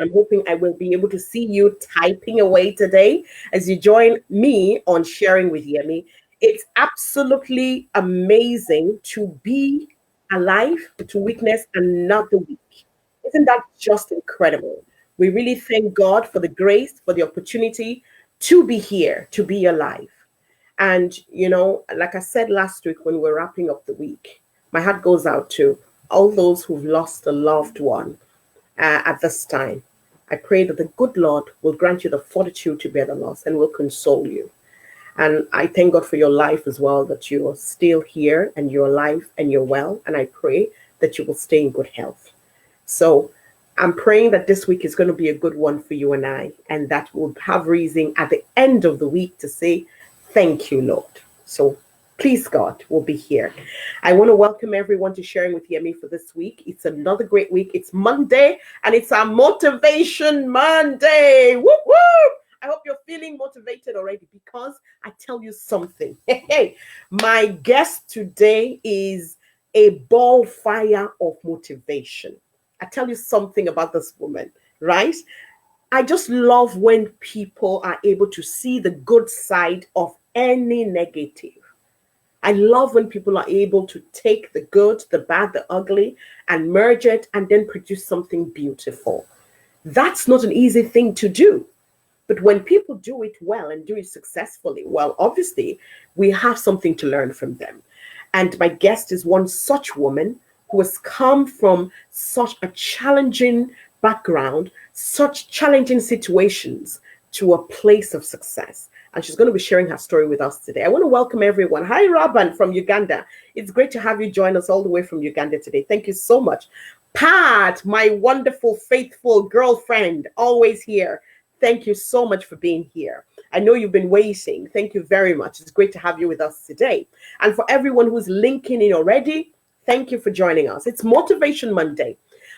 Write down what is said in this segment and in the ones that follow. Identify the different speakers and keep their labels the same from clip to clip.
Speaker 1: I'm hoping I will be able to see you typing away today as you join me on sharing with Yemi. It's absolutely amazing to be alive, to witness another week. Isn't that just incredible? We really thank God for the grace, for the opportunity to be here, to be alive. And, like I said last week when we were wrapping up the week, my heart goes out to all those who've lost a loved one at this time. I pray that the good Lord will grant you the fortitude to bear the loss and will console you. And I thank God for your life as well, that you are still here and you're alive and you're well. And I pray that you will stay in good health. So I'm praying that this week is going to be a good one for you and I, and that we'll have reason at the end of the week to say, thank you, Lord. So please, God, we'll be here. I want to welcome everyone to Sharing with Yemi for this week. It's another great week. It's Monday, and it's our Motivation Monday. Whoop, whoop. I hope you're feeling motivated already, because I tell you something. Hey, my guest today is a ball fire of motivation. I tell you something about this woman, right? I just love when people are able to see the good side of any negative. I love when people are able to take the good, the bad, the ugly, and merge it and then produce something beautiful. That's not an easy thing to do. But when people do it well and do it successfully, well, obviously, we have something to learn from them. And my guest is one such woman who has come from such a challenging background, such challenging situations, to a place of success. And she's going to be sharing her story with us today. I want to welcome everyone. Hi, Robin from Uganda. It's great to have you join us all the way from Uganda today. Thank you so much. Pat, my wonderful, faithful girlfriend, always here. Thank you so much for being here. I know you've been waiting. Thank you very much. It's great to have you with us today. And for everyone who's linking in already, thank you for joining us. It's Motivation Monday.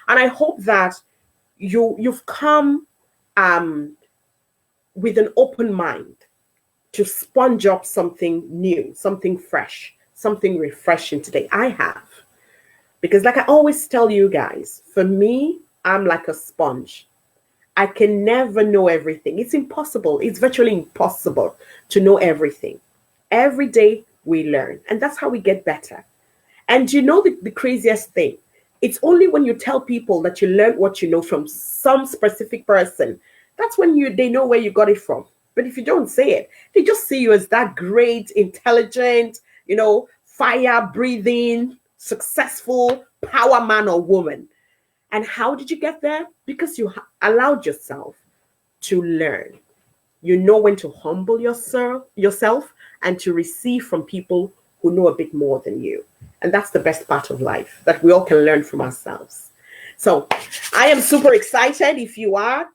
Speaker 1: And I hope that you've come with an open mind to sponge up something new, something fresh, something refreshing today. I have. Because like I always tell you guys, for me, I'm like a sponge. I can never know everything. It's impossible. It's virtually impossible to know everything. Every day we learn, and that's how we get better. And you know the craziest thing? It's only when you tell people that you learned what you know from some specific person, that's when they know where you got it from. But if you don't say it, they just see you as that great, intelligent, fire-breathing, successful power man or woman. And how did you get there? Because you allowed yourself to learn. You know when to humble yourself and to receive from people who know a bit more than you. And that's the best part of life, that we all can learn from ourselves. So I am super excited. If you are,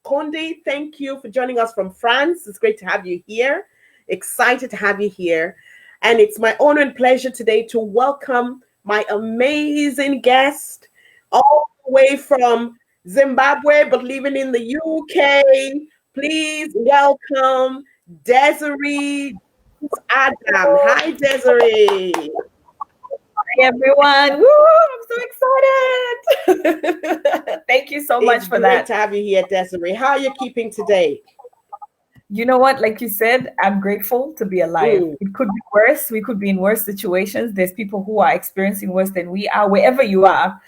Speaker 1: Conde, thank you for joining us from France. It's great to have you here. Excited to have you here. And it's my honor and pleasure today to welcome my amazing guest, all the way from Zimbabwe, but living in the UK. Please welcome Desiree Joule-Adam. Hi, Desiree.
Speaker 2: Hi, everyone. Woo, I'm so excited. Thank you so much for that.
Speaker 1: It's great to have you here, Desiree. How are you keeping today?
Speaker 2: You know what? Like you said, I'm grateful to be alive. It could be worse. We could be in worse situations. There's people who are experiencing worse than we are. Wherever you are,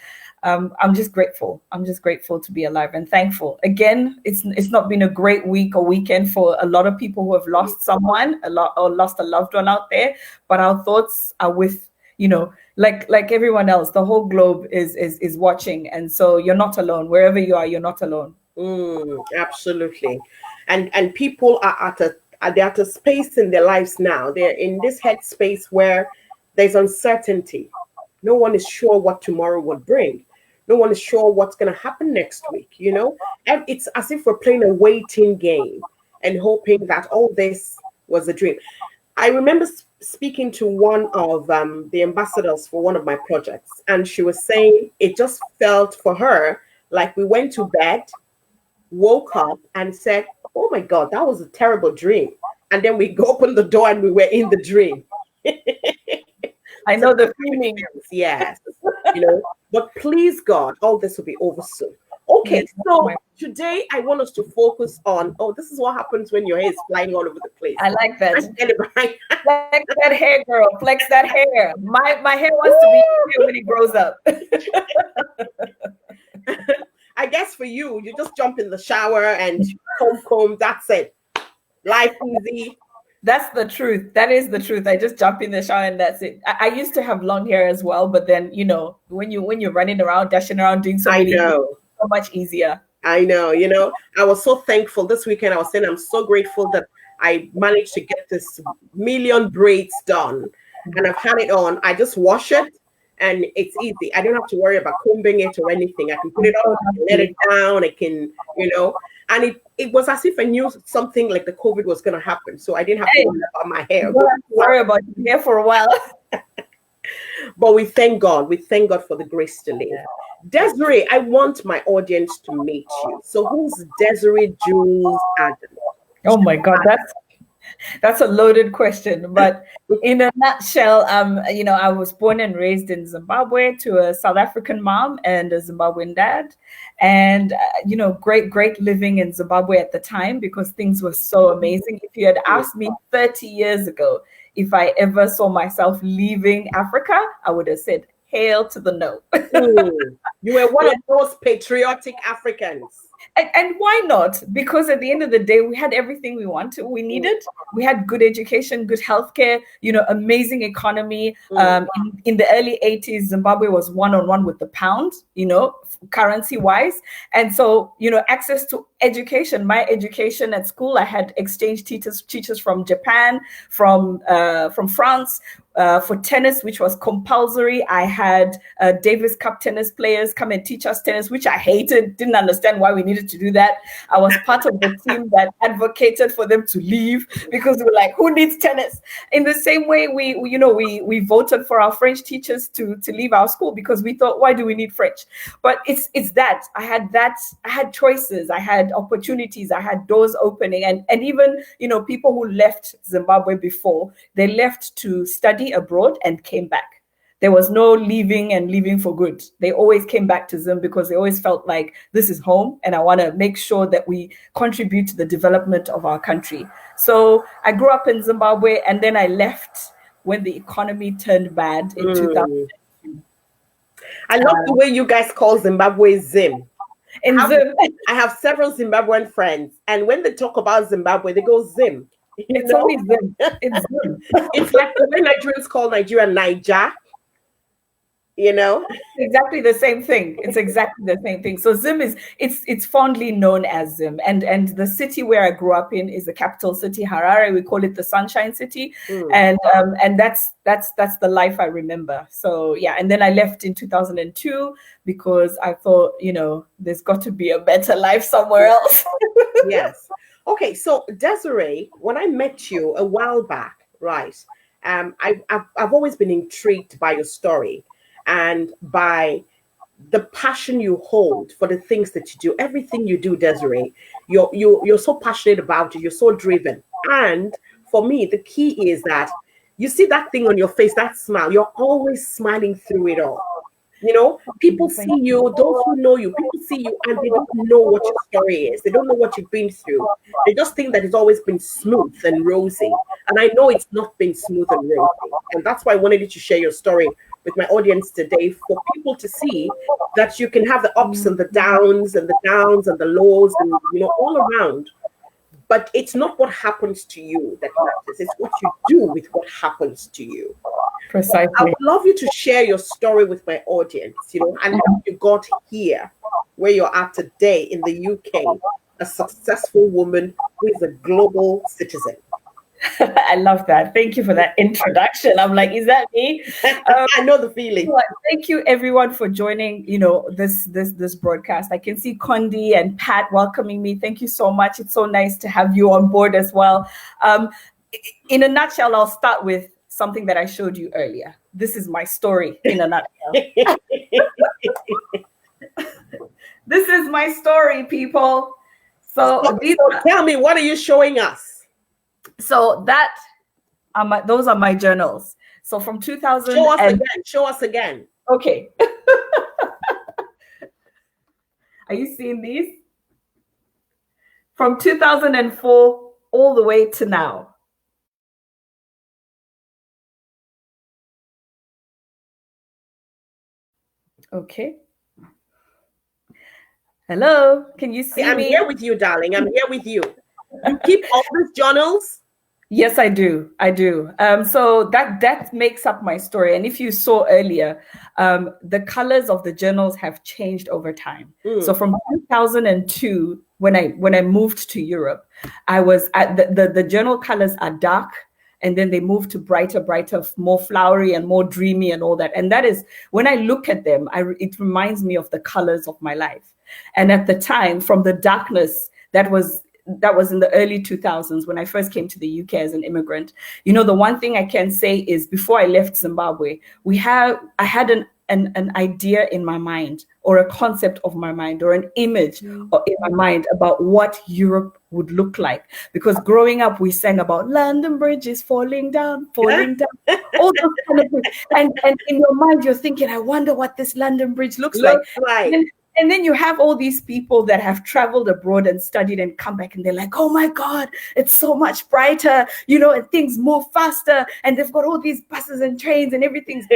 Speaker 2: I'm just grateful. I'm just grateful to be alive and thankful. Again, it's not been a great week or weekend for a lot of people who have lost someone, or lost a loved one out there. But our thoughts are with, like everyone else. The whole globe is watching, and so you're not alone. Wherever you are, you're not alone.
Speaker 1: Absolutely. And people are at a space in their lives now. They're in this headspace where there's uncertainty. No one is sure what tomorrow will bring. No one is sure what's going to happen next week, And it's as if we're playing a waiting game and hoping that all this was a dream. I remember speaking to one of the ambassadors for one of my projects, and she was saying it just felt for her like we went to bed, woke up and said, oh my God, that was a terrible dream. And then we opened the door and we were in the dream.
Speaker 2: I know the feeling.
Speaker 1: Yes. But please God, all this will be over soon. Okay,
Speaker 2: Yes, that's
Speaker 1: so
Speaker 2: my.
Speaker 1: today I want us to focus on, oh, this is what happens when your hair is flying all over the place.
Speaker 2: I like that.
Speaker 1: I stand behind.
Speaker 2: Flex that hair, girl. Flex that hair. My hair wants to be here when it grows up.
Speaker 1: I guess for you, you just jump in the shower and comb, that's it. Life easy.
Speaker 2: That's the truth. That is the truth. I just jump in the shower and that's it. I used to have long hair as well, but then when you're running around, dashing around, doing so
Speaker 1: I
Speaker 2: many things,
Speaker 1: know.
Speaker 2: so much easier.
Speaker 1: I know. I was so thankful this weekend. I was saying I'm so grateful that I managed to get this million braids done, and I've had it on. I just wash it, and it's easy. I don't have to worry about combing it or anything. I can put it up, let it down. I can, and it was as if I knew something like the COVID was going to happen, so I didn't have to worry about my hair.
Speaker 2: You don't have to worry about your hair for a while.
Speaker 1: But we thank God. We thank God for the grace to live. Desiree, I want my audience to meet you. So who's Desiree Joule-Adam?
Speaker 2: Oh my God, that's a loaded question. But in a nutshell, I was born and raised in Zimbabwe to a South African mom and a Zimbabwean dad. And, great living in Zimbabwe at the time because things were so amazing. If you had asked me 30 years ago if I ever saw myself leaving Africa, I would have said, hail to the no.
Speaker 1: You were one of those patriotic Africans.
Speaker 2: And why not? Because at the end of the day, we had everything we needed. We had good education, good healthcare, amazing economy. In the early 80s, Zimbabwe was one-on-one with the pound, currency wise. And so, access to education, my education at school, I had exchange teachers from Japan, from France. For tennis, which was compulsory, I had Davis Cup tennis players come and teach us tennis, which I hated, didn't understand why we needed to do that. I was part of the team that advocated for them to leave because we were like, who needs tennis? In the same way, we voted for our French teachers to leave our school because we thought, why do we need French? But it's that. I had choices, I had opportunities, I had doors opening. And even, people who left Zimbabwe before, they left to study abroad and came back. There was no leaving for good. They always came back to Zim because they always felt like this is home and I want to make sure that we contribute to the development of our country. So I grew up in Zimbabwe and then I left when the economy turned bad in 2002.
Speaker 1: I love the way you guys call Zimbabwe Zim. I have several Zimbabwean friends, and when they talk about Zimbabwe, they go Zim.
Speaker 2: It's only Zim. It's Zim.
Speaker 1: It's like the way Nigerians call Nigeria Niger.
Speaker 2: Exactly the same thing. It's exactly the same thing. So Zim it's fondly known as Zim, and the city where I grew up in is the capital city, Harare. We call it the Sunshine City, and that's the life I remember. So yeah, and then I left in 2002 because I thought, there's got to be a better life somewhere else.
Speaker 1: Yes. Okay, so Desiree, when I met you a while back, right? I've always been intrigued by your story and by the passion you hold for the things that you do. Everything you do, Desiree, you're so passionate about it. You're so driven. And for me, the key is that you see that thing on your face, that smile. You're always smiling through it all. People see you, those who know you, people see you and they don't know what your story is. They don't know what you've been through. They just think that it's always been smooth and rosy. And I know it's not been smooth and rosy. And that's why I wanted you to share your story with my audience today, for people to see that you can have the ups and the downs and the lows and, all around. But it's not what happens to you that matters. It's what you do with what happens to you.
Speaker 2: Precisely.
Speaker 1: I would love you to share your story with my audience, and how you got here, where you're at today in the UK, a successful woman who is a global citizen.
Speaker 2: I love that. Thank you for that introduction. I'm like, is that me?
Speaker 1: I know the feeling.
Speaker 2: Thank you everyone for joining, this broadcast. I can see Condi and Pat welcoming me. Thank you so much. It's so nice to have you on board as well. In a nutshell, I'll start with something that I showed you earlier. This is my story in a nutshell. This is my story, people. So
Speaker 1: tell me, what are you showing us?
Speaker 2: So those are my journals. So from 2000.
Speaker 1: Show us again.
Speaker 2: Okay. Are you seeing these? From 2004 all the way to now. Okay. Hello, can you see
Speaker 1: I'm
Speaker 2: me?
Speaker 1: here with you, darling. I'm here with you. You keep all these journals?
Speaker 2: Yes, I do. I do. So that makes up my story. And if you saw earlier, the colors of the journals have changed over time. So from 2002, when I moved to Europe, I was at the journal colors are dark, and then they moved to brighter, more flowery and more dreamy and all that. And that is when I look at them, it reminds me of the colors of my life. And at the time, from the darkness that was in the early 2000s when I first came to the UK as an immigrant. You know, the one thing I can say is before I left Zimbabwe, I had an idea in my mind, or a concept of my mind, or an image in my mind about what Europe would look like. Because growing up, we sang about London Bridge is falling down, all those kind of things. And in your mind, you're thinking, I wonder what this London Bridge looks like. And then you have all these people that have traveled abroad and studied and come back, and they're like, oh my God, it's so much brighter, you know, and things move faster, and they've got all these buses and trains and everything.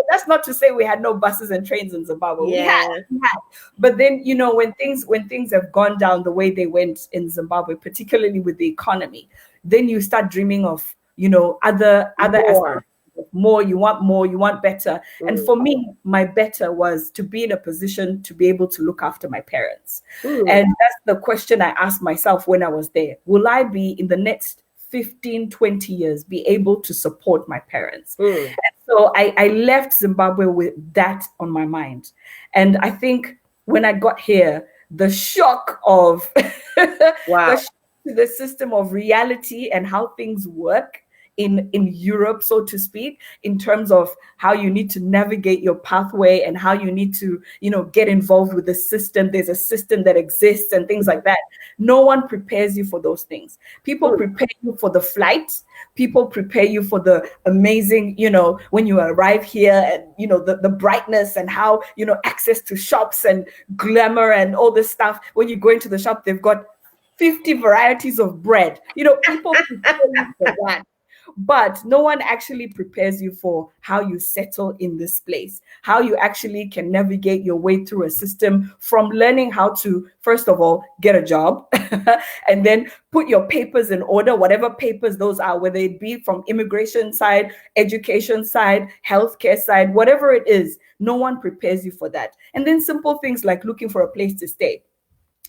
Speaker 2: That's not to say we had no buses and trains in Zimbabwe.
Speaker 1: Yeah.
Speaker 2: We had. But then, you know, when things have gone down the way they went in Zimbabwe, particularly with the economy, then you start dreaming of, you know, other aspects. More, you want better. And for me, my better was to be in a position to be able to look after my parents. And that's the question I asked myself when I was there. Will I be in the next 15, 20 years be able to support my parents? And so I left Zimbabwe with that on my mind. And I think when I got here, the shock of the system of reality and how things work in Europe, so to speak, in terms of how you need to navigate your pathway and how you need to, you know, get involved with the system. There's a system that exists and things like that. No one prepares you for those things. People prepare you for the flight. People prepare you for the amazing, you know, when you arrive here and, you know, the brightness and how, you know, access to shops and glamour and all this stuff. When you go into the shop, they've got 50 varieties of bread. You know, people prepare you for that. But no one actually prepares you for how you settle in this place, how you actually can navigate your way through a system, from learning how to, first of all, get a job and then put your papers in order, whatever papers those are, whether it be from immigration side, education side, healthcare side, whatever it is, no one prepares you for that. And then simple things like looking for a place to stay.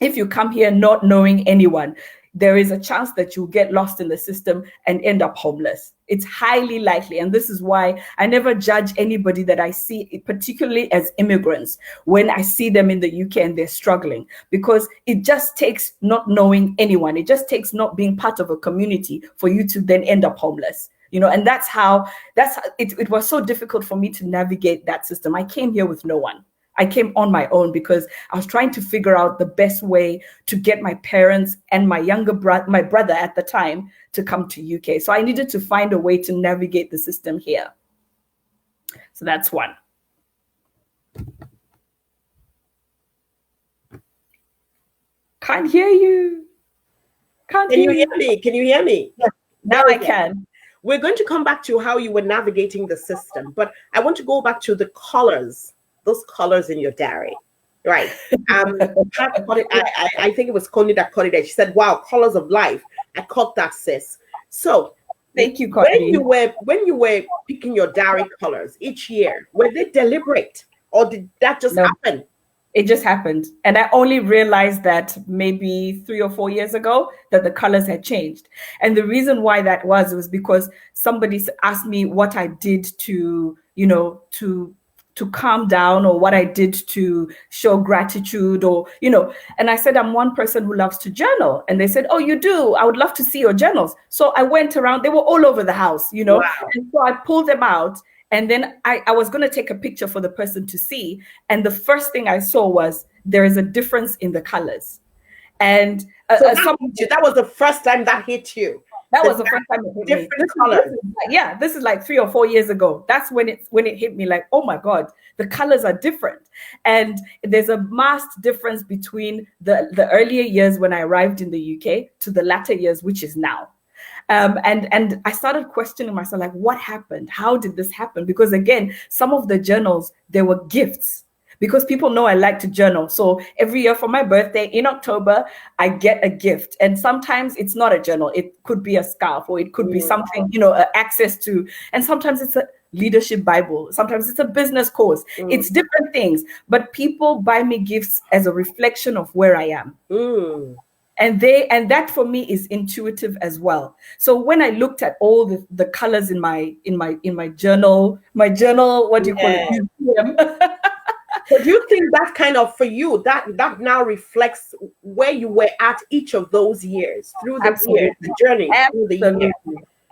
Speaker 2: If you come here not knowing anyone, there is a chance that you'll get lost in the system and end up homeless. It's highly likely. And this is why I never judge anybody that I see, particularly as immigrants, when I see them in the UK and they're struggling, because it just takes not knowing anyone. It just takes not being part of a community for you to then end up homeless. You know, and that's how it was so difficult for me to navigate that system. I came here with no one. I came on my own because I was trying to figure out the best way to get my parents and my my brother at the time to come to UK. So I needed to find a way to navigate the system here. So that's one. Can't hear you.
Speaker 1: Can you hear me? Can you hear me?
Speaker 2: Yeah, now I can.
Speaker 1: We're going to come back to how you were navigating the system, but I want to go back to the colors. Those colors in your diary, right? I think it was Connie that caught it. She said, "Wow, colors of life." I caught that, sis. So,
Speaker 2: thank you, Connie.
Speaker 1: When you were picking your diary colors each year, were they deliberate, or did that just happen?
Speaker 2: It just happened, and I only realized that maybe 3 or 4 years ago that the colors had changed. And the reason why that was because somebody asked me what I did to, you know, to calm down, or what I did to show gratitude, or, you know, and I said, I'm one person who loves to journal. And they said, oh, you do? I would love to see your journals. So I went around, they were all over the house, you know, and so I pulled them out. And then I was going to take a picture for the person to see. And the first thing I saw was there is a difference in the colors. And
Speaker 1: that was the first time that hit you.
Speaker 2: That was the first time it hit me.
Speaker 1: Different colors.
Speaker 2: This is like 3 or 4 years ago. That's when it hit me, like, oh my God, the colors are different. And there's a vast difference between the earlier years when I arrived in the UK to the latter years, which is now. And I started questioning myself, like, what happened? How did this happen? Because again, some of the journals, they were gifts. Because people know I like to journal. So every year for my birthday in October, I get a gift. And sometimes it's not a journal. It could be a scarf, or it could be something, access to. And sometimes it's a leadership Bible. Sometimes it's a business course. It's different things. But people buy me gifts as a reflection of where I am. And that for me is intuitive as well. So when I looked at all the colors in my journal, what do you call it? Museum.
Speaker 1: So do you think that kind of, for you, that now reflects where you were at each of those years, through the years, the journey through the years?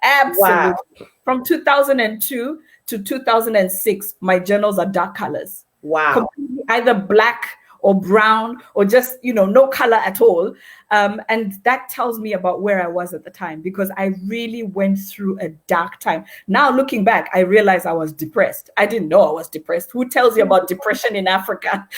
Speaker 2: Absolutely.
Speaker 1: Wow.
Speaker 2: From 2002 to 2006, my journals are dark colors.
Speaker 1: Wow.
Speaker 2: Completely either black or brown, or just, no color at all. And that tells me about where I was at the time, because I really went through a dark time. Now, looking back, I realized I was depressed. I didn't know I was depressed. Who tells you about depression in Africa?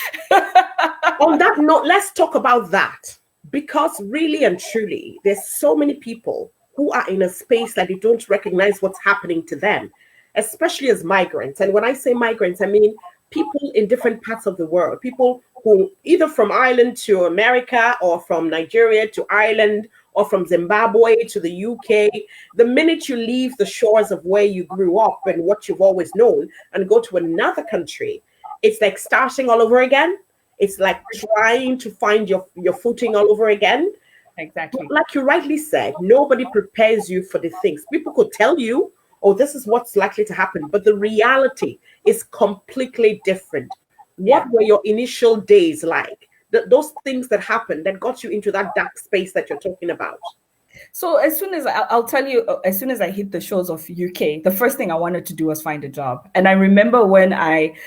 Speaker 1: On that note, let's talk about that. Because really and truly, there's so many people who are in a space that they don't recognize what's happening to them, especially as migrants. And when I say migrants, I mean people in different parts of the world, people who either from Ireland to America, or from Nigeria to Ireland, or from Zimbabwe to the UK. The minute you leave the shores of where you grew up and what you've always known and go to another country, it's like starting all over again. It's like trying to find your footing all over again.
Speaker 2: Exactly.
Speaker 1: But like you rightly said, nobody prepares you for the things. People could tell you, oh, this is what's likely to happen, but the reality is completely different. What were your initial days like? Those things that happened that got you into that dark space that you're talking about?
Speaker 2: So as soon as I'll tell you, as soon as I hit the shores of UK, the first thing I wanted to do was find a job. And I remember when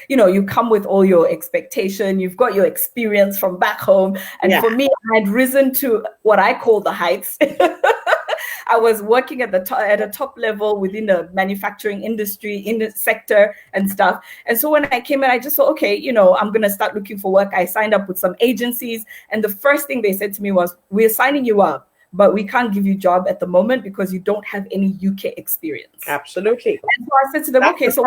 Speaker 2: you come with all your expectation, you've got your experience from back home. And for me, I had risen to what I call the heights. I was working at a top level within the manufacturing industry, in the sector and stuff. And so when I came in, I just thought, okay, I'm going to start looking for work. I signed up with some agencies. And the first thing they said to me was, we're signing you up, but we can't give you a job at the moment because you don't have any UK experience.
Speaker 1: Absolutely.
Speaker 2: And so I said to them, okay, so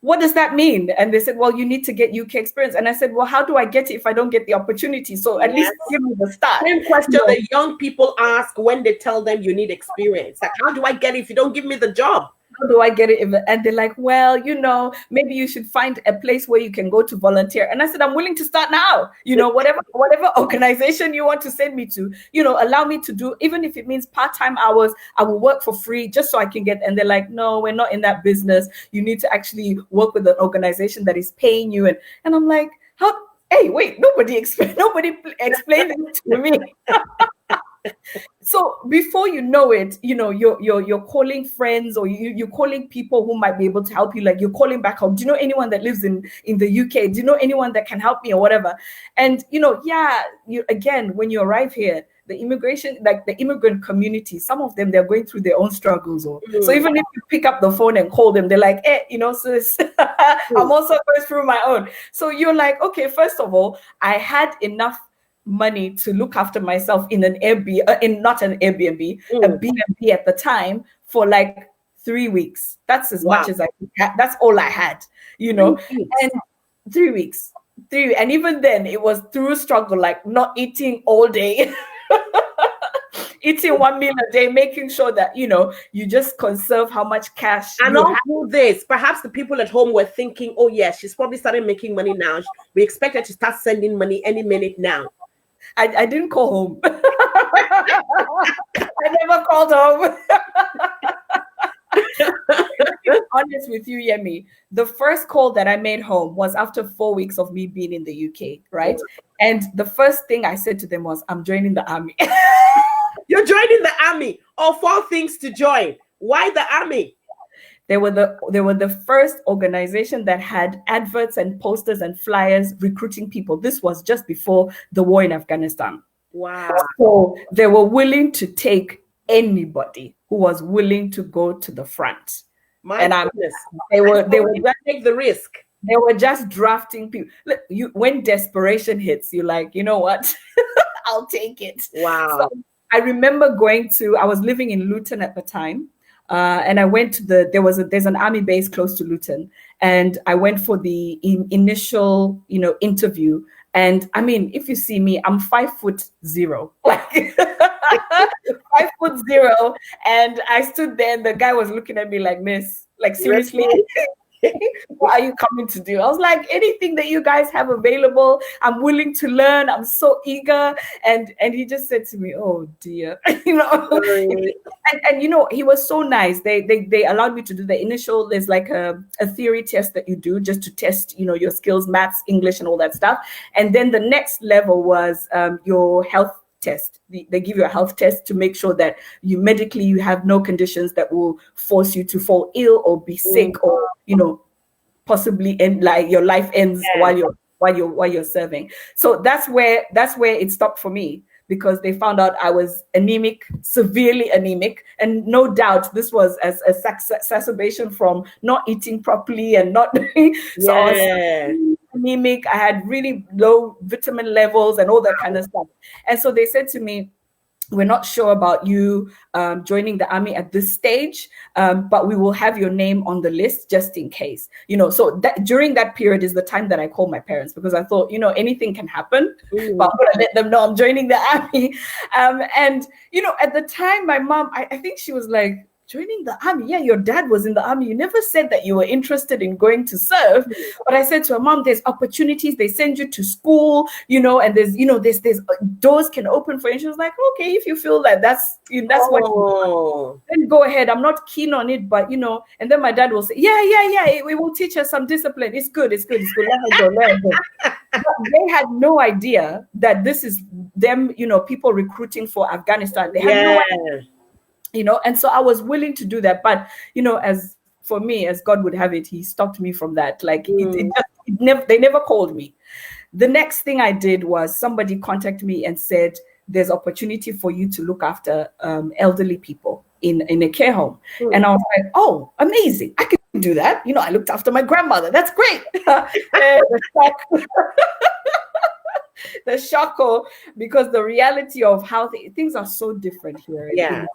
Speaker 2: what does that mean? And they said, well, you need to get UK experience. And I said, well, how do I get it if I don't get the opportunity? So at least give me the start.
Speaker 1: Same question that young people ask when they tell them you need experience. Like, how do I get it if you don't give me the job?
Speaker 2: How do I get it? And they're like, well, maybe you should find a place where you can go to volunteer. And I said, I'm willing to start now. Whatever organization you want to send me to, allow me to do, even if it means part-time hours, I will work for free just so I can get. And they're like, no, we're not in that business. You need to actually work with an organization that is paying you. And I'm like, how? Hey, wait, nobody explained it to me. So before you know it, you're calling friends, or you're calling people who might be able to help you. Like, you're calling back home. Do you know anyone that lives in the UK? Do you know anyone that can help me or whatever? And again, when you arrive here, the immigrant community, some of them, they're going through their own struggles. So even if you pick up the phone and call them, they're like, sis, I'm also going through my own. So you're like, okay, first of all, I had enough money to look after myself in an Airbnb, not an Airbnb, a B&B at the time for like 3 weeks. That's as much as I had. That's all I had, and 3 weeks. And even then it was through struggle, like not eating all day, eating 1 meal a day, making sure that, you just conserve how much cash.
Speaker 1: And all through this, perhaps the people at home were thinking, oh yeah, she's probably started making money now. We expect her to start sending money any minute now.
Speaker 2: I didn't call home. I never called home. To be honest with you, Yemi, the first call that I made home was after 4 weeks of me being in the UK, right? And the first thing I said to them was, I'm joining the army.
Speaker 1: You're joining the army? Of all things to join. Why the army?
Speaker 2: They were the first organization that had adverts and posters and flyers recruiting people. This was just before the war in Afghanistan.
Speaker 1: Wow.
Speaker 2: So they were willing to take anybody who was willing to go to the front.
Speaker 1: My
Speaker 2: and
Speaker 1: goodness.
Speaker 2: they were
Speaker 1: just take the risk.
Speaker 2: They were just drafting people. Look, when desperation hits, you're like, you know what? I'll take it.
Speaker 1: Wow.
Speaker 2: So I remember I was living in Luton at the time. And I went to there's an army base close to Luton, and I went for the initial, interview. And I mean, if you see me, I'm 5'0", like 5'0", and I stood there, and the guy was looking at me like, "Miss, like seriously." What are you coming to do? I was like, anything that you guys have available, I'm willing to learn. I'm so eager. And he just said to me, oh dear, and he was so nice. They allowed me to do the initial, there's like a theory test that you do just to test, your skills, maths, English, and all that stuff. And then the next level was your health test. They give you a health test to make sure that you have no conditions that will force you to fall ill or be sick, or possibly end, like your life ends while you're serving. So that's where it stopped for me, because they found out I was anemic, severely anemic, and no doubt this was as a exacerbation from not eating properly and not so I was anemic. I had really low vitamin levels and all that kind of stuff. And so they said to me, we're not sure about you joining the army at this stage, but we will have your name on the list just in case. So that during that period is the time that I called my parents, because I thought, anything can happen, but I'm going to let them know I'm joining the army. And at the time, my mom, I think she was like, joining the army? Yeah, your dad was in the army. You never said that you were interested in going to serve. But I said to her, Mom, there's opportunities. They send you to school, and there's doors can open for you. And she was like, okay, if you feel that that's what you want, then go ahead. I'm not keen on it, but and then my dad will say, yeah, we will teach her some discipline. It's good. Let her go. But they had no idea that this is them, people recruiting for Afghanistan. They had no idea. And so I was willing to do that. But, as for me, as God would have it, he stopped me from that. Like they never called me. The next thing I did was somebody contacted me and said, there's opportunity for you to look after elderly people in a care home. And I was like, oh, amazing. I can do that. I looked after my grandmother. That's great. The shock, because the reality of how things are so different here,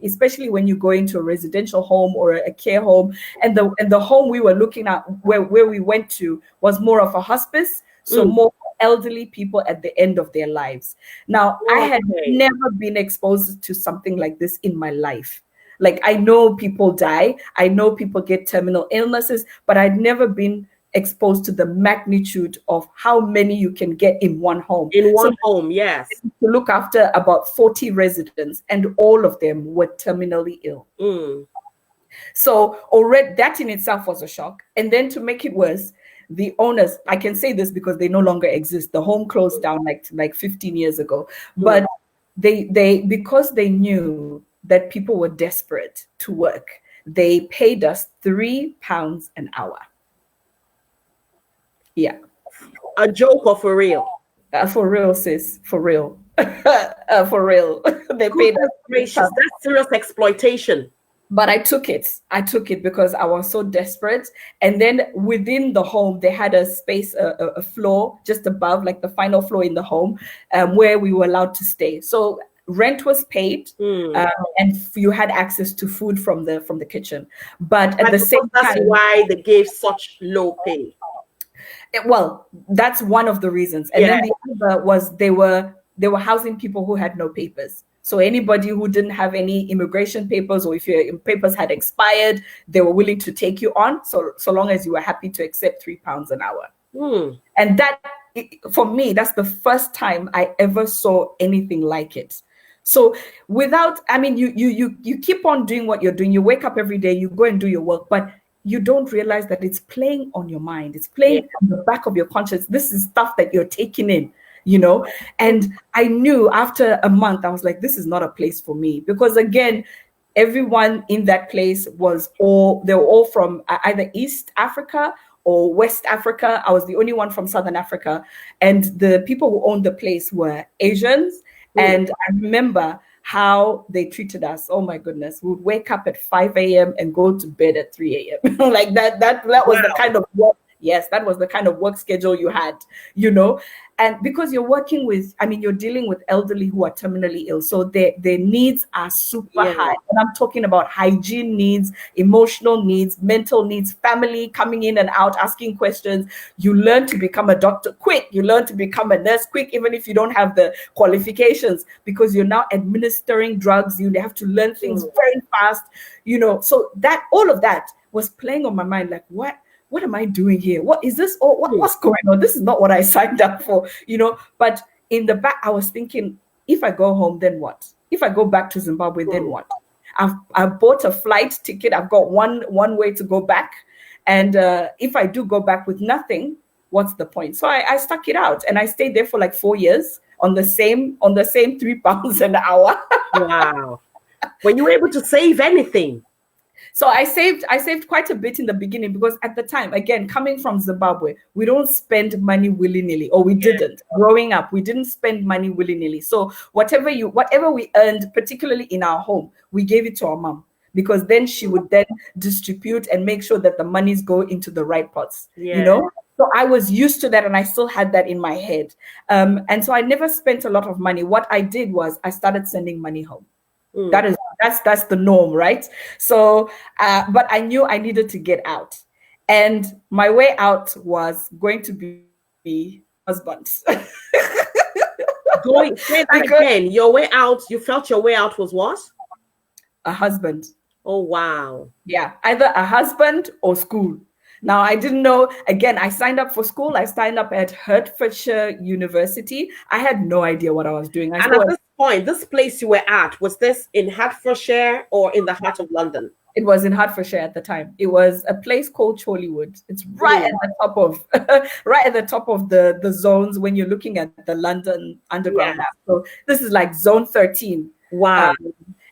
Speaker 2: especially when you go into a residential home or a care home, and the home we were looking at, where we went to, was more of a hospice, so more elderly people at the end of their lives. Now, I had never been exposed to something like this in my life. Like, I know people die, I know people get terminal illnesses, but I'd never been exposed to the magnitude of how many you can get in one home.
Speaker 1: Yes.
Speaker 2: To look after about 40 residents, and all of them were terminally ill. So already that in itself was a shock. And then to make it worse, the owners, I can say this because they no longer exist. The home closed down like 15 years ago. But they because they knew that people were desperate to work, they paid us £3 an hour. Yeah.
Speaker 1: A joke or for real?
Speaker 2: For real, sis. For real. For real. They paid us.
Speaker 1: Gracious. That's serious exploitation.
Speaker 2: But I took it because I was so desperate. And then within the home, they had a space, a floor just above, like the final floor in the home, where we were allowed to stay. So rent was paid, and you had access to food from the kitchen. But at the same time,
Speaker 1: that's why they gave such low pay.
Speaker 2: Well, that's one of the reasons. And then the other was they were housing people who had no papers. So anybody who didn't have any immigration papers, or if your papers had expired, they were willing to take you on, so long as you were happy to accept £3 an hour. And that, for me, that's the first time I ever saw anything like it. So you keep on doing what you're doing. You wake up every day, you go and do your work, but you don't realize that it's playing on your mind. It's playing on the back of your conscience. This is stuff that you're taking in, And I knew after a month, I was like, this is not a place for me. Because again, everyone in that place they were all from either East Africa or West Africa. I was the only one from Southern Africa. And the people who owned the place were Asians. And I remember how they treated us. Oh my goodness. We would wake up at 5 a.m. and go to bed at 3 a.m. Like that was the kind of work. Yes, that was the kind of work schedule you had, And because you're working with, you're dealing with elderly who are terminally ill. So their needs are super high. And I'm talking about hygiene needs, emotional needs, mental needs, family coming in and out, asking questions. You learn to become a doctor quick. You learn to become a nurse quick, even if you don't have the qualifications, because you're now administering drugs. You have to learn things very fast, So that all of that was playing on my mind, like, what am I doing here? What is this? Or what's going on? This is not what I signed up for, But in the back, I was thinking, if I go home, then what? If I go back to Zimbabwe, then what? I've bought a flight ticket. I've got one way to go back. And if I do go back with nothing, what's the point? So I stuck it out, and I stayed there for like 4 years on the same £3 an hour.
Speaker 1: Wow. When you were able to save anything.
Speaker 2: So I saved quite a bit in the beginning, because at the time, again, coming from Zimbabwe, we don't spend money willy-nilly, or we didn't. Growing up, we didn't spend money willy-nilly. So whatever we earned, particularly in our home, we gave it to our mom, because then she would then distribute and make sure that the monies go into the right pots, So I was used to that, and I still had that in my head. And so I never spent a lot of money. What I did was I started sending money home. That's the norm, right? So, but I knew I needed to get out, and my way out was going to be husband.
Speaker 1: Say that again. Your way out. You felt your way out was what?
Speaker 2: A husband.
Speaker 1: Oh wow.
Speaker 2: Yeah, either a husband or school. Now, I didn't know. Again, I signed up for school. I signed up at Hertfordshire University. I had no idea what I was doing.
Speaker 1: And at this point, this place you were at, was this in Hertfordshire or in the heart of London?
Speaker 2: It was in Hertfordshire at the time. It was a place called Chorleywood. It's right at the top of the zones when you're looking at the London Underground map. So this is like zone 13.
Speaker 1: Wow.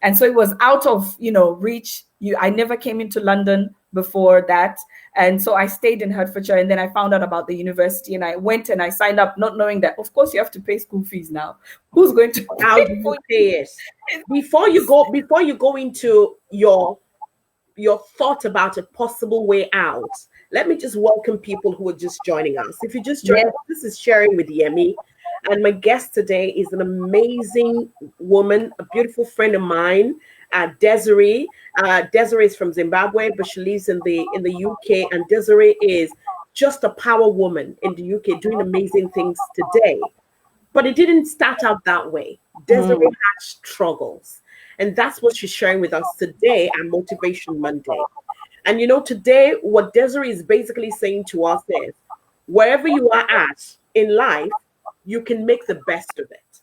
Speaker 2: And so it was out of reach. I never came into London before that. And so I stayed in Hertfordshire, and then I found out about the university, and I went and I signed up, not knowing that, of course, you have to pay school fees now. Who's going to
Speaker 1: pay it? Before you go into your thought about a possible way out, let me just welcome people who are just joining us. If you just joined us, this is Sharing with Yemi. And my guest today is an amazing woman, a beautiful friend of mine, Desiree. Desiree is from Zimbabwe, but she lives in the UK. And Desiree is just a power woman in the UK, doing amazing things today. But it didn't start out that way. Desiree had struggles. And that's what she's sharing with us today on Motivation Monday. And today, what Desiree is basically saying to us is, wherever you are at in life, you can make the best of it.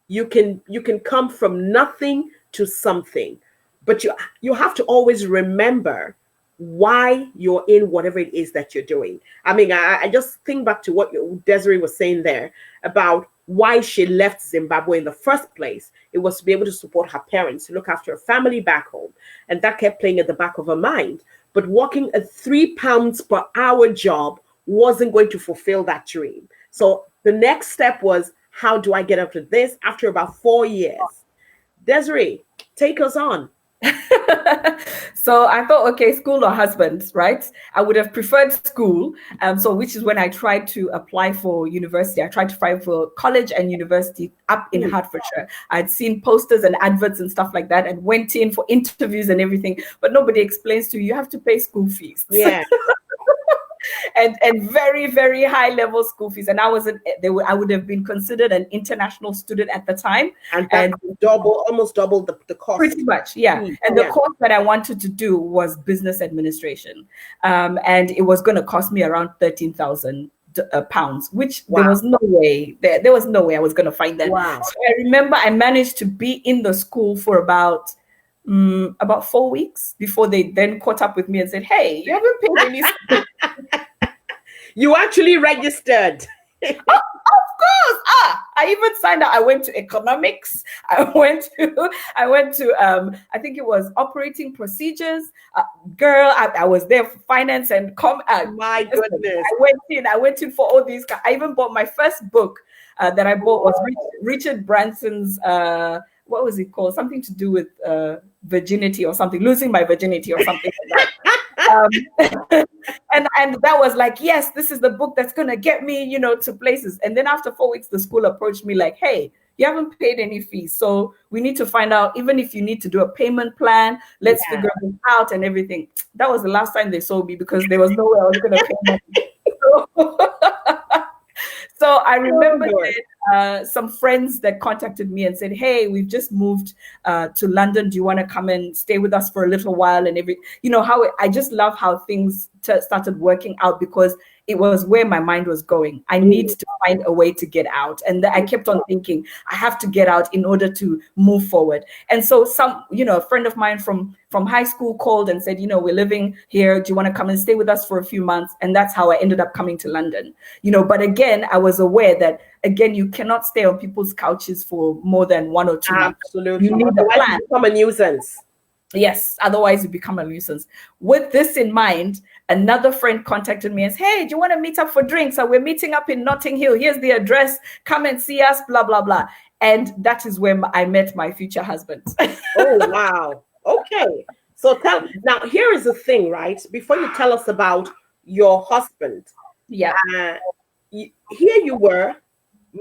Speaker 1: You can come from nothing to something, but you have to always remember why you're in whatever it is that you're doing. I just think back to what Desiree was saying there about why she left Zimbabwe in the first place. It was to be able to support her parents, to look after her family back home, and that kept playing at the back of her mind. But working a £3 per hour job wasn't going to fulfill that dream. So the next step was, how do I get up to this after about 4 years? Desiree, take us on.
Speaker 2: So I thought, okay, school or husband, right? I would have preferred school. So which is when I tried to apply for university. I tried to apply for college and university up in Hertfordshire. I'd seen posters and adverts and stuff like that, and went in for interviews and everything. But nobody explains to you have to pay school fees.
Speaker 1: Yeah.
Speaker 2: and very, very high level school fees. And I would have been considered an international student at the time.
Speaker 1: And almost double the cost.
Speaker 2: Pretty much, yeah. And the course that I wanted to do was business administration. And it was going to cost me around £13,000, which there was no way there was no way I was going to find that.
Speaker 1: Wow.
Speaker 2: So I remember I managed to be in the school for about 4 weeks before they then caught up with me and said, hey, you haven't paid any school.
Speaker 1: You actually registered.
Speaker 2: Of course. I even signed up. I went to economics. I went to I think it was operating procedures. I was there for finance and
Speaker 1: my goodness.
Speaker 2: I went in for all these. I even bought my first book that I bought was Richard Branson's what was it called? Something to do with virginity or something, losing my virginity or something like that. And that was like, yes, this is the book that's gonna get me, to places. And then after 4 weeks, the school approached me like, hey, you haven't paid any fees, so we need to find out, even if you need to do a payment plan, let's figure it out and everything. That was the last time they saw me, because there was no way I was gonna pay money. So I remember some friends that contacted me and said, hey, we've just moved to London. Do you want to come and stay with us for a little while? And I just love how things started working out, because it was where my mind was going. I need to find a way to get out. And I kept on thinking, I have to get out in order to move forward. And so a friend of mine from high school called and said, we're living here. Do you want to come and stay with us for a few months? And that's how I ended up coming to London. But again, I was aware that, again, you cannot stay on people's couches for more than 1 or 2 months.
Speaker 1: Absolutely.
Speaker 2: You need a plan.
Speaker 1: You become a nuisance.
Speaker 2: Yes, otherwise you become a nuisance. With this in mind, another friend contacted me and said, hey, do you want to meet up for drinks? So we're meeting up in Notting Hill. Here's the address. Come and see us, blah, blah, blah. And that is where I met my future husband.
Speaker 1: Oh, wow. Okay. So now here is the thing, right? Before you tell us about your husband.
Speaker 2: Yeah.
Speaker 1: Here you were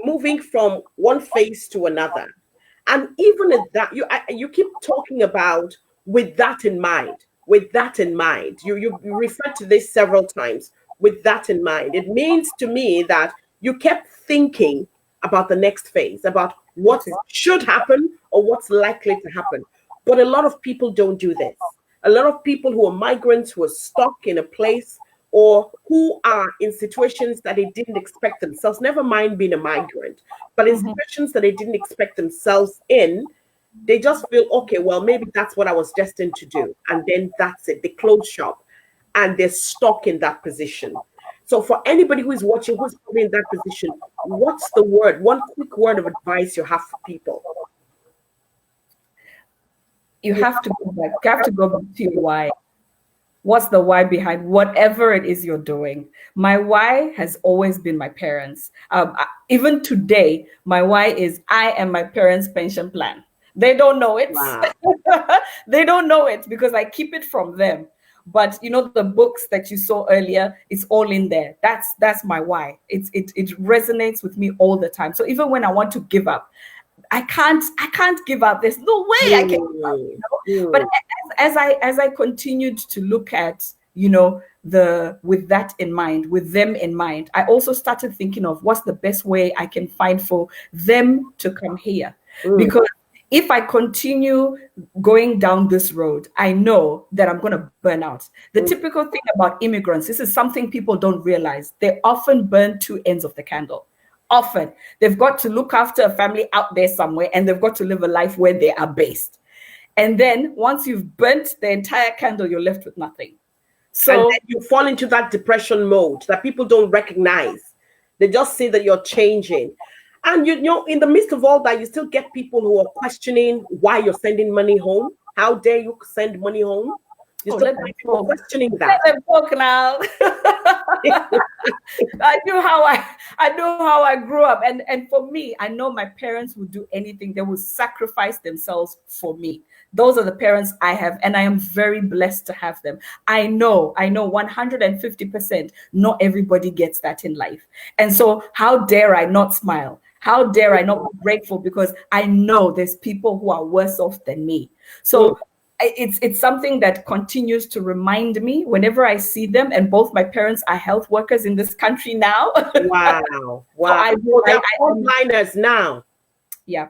Speaker 1: moving from one phase to another. And even at that, you keep talking about with that in mind. You referred to this several times. With that in mind, it means to me that you kept thinking about the next phase, about what should happen or what's likely to happen. But a lot of people don't do this. A lot of people who are migrants, who are stuck in a place, or who are in situations that they didn't expect themselves, never mind being a migrant, but in situations that they didn't expect themselves in, they just feel, okay, well, maybe that's what I was destined to do. And then that's it. They close shop and they're stuck in that position. So for anybody who is watching, who's probably in that position, what's the one quick word of advice you have for people?
Speaker 2: You have to go back. You have to go back to your why. What's the why behind whatever it is you're doing? My why has always been my parents. Even today, my why is I am my parents' pension plan. They don't know it.
Speaker 1: Wow.
Speaker 2: They don't know it because I keep it from them. But the books that you saw earlier, it's all in there. That's my why. It resonates with me all the time. So even when I want to give up, I can't give up. There's no way I can give up. But as I continued to look at, with that in mind, with them in mind, I also started thinking of what's the best way I can find for them to come here. Because if I continue going down this road, I know that I'm going to burn out. The typical thing about immigrants, this is something people don't realize. They often burn two ends of the candle. Often they've got to look after a family out there somewhere, and they've got to live a life where they are based. And then once you've burnt the entire candle, you're left with nothing. So
Speaker 1: and then you fall into that depression mode that people don't recognize. They just see that you're changing. And in the midst of all that, you still get people who are questioning why you're sending money home. How dare you send money home? You still get people questioning that.
Speaker 2: Let them talk now. I knew how I grew up, and for me, I know my parents would do anything. They would sacrifice themselves for me. Those are the parents I have, and I am very blessed to have them. I know 150%. Not everybody gets that in life, and so how dare I not smile? How dare I not be grateful? Because I know there's people who are worse off than me. So it's something that continues to remind me whenever I see them. And both my parents are health workers in this country now.
Speaker 1: Wow.
Speaker 2: So
Speaker 1: they're frontliners now.
Speaker 2: Yeah,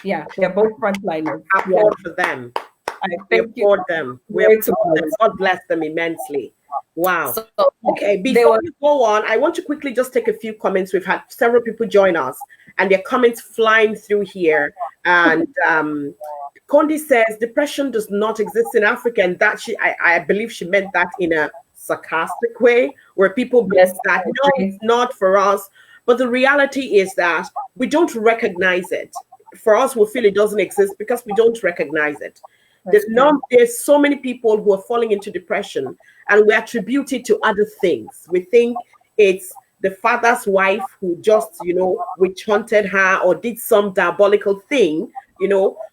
Speaker 2: they're both frontliners.
Speaker 1: I applaud for them. We applaud them. God bless them immensely. Wow. So, okay, before we go on, I want to quickly just take a few comments. We've had several people join us, and their comments flying through here. And Condi says depression does not exist in Africa, and that I believe she meant that in a sarcastic way, where people believe that no, it's not for us. But the reality is that we don't recognize it. For us, we feel it doesn't exist because we don't recognize it. There's so many people who are falling into depression, and we attribute it to other things. We think it's the father's wife who just, witch hunted her or did some diabolical thing,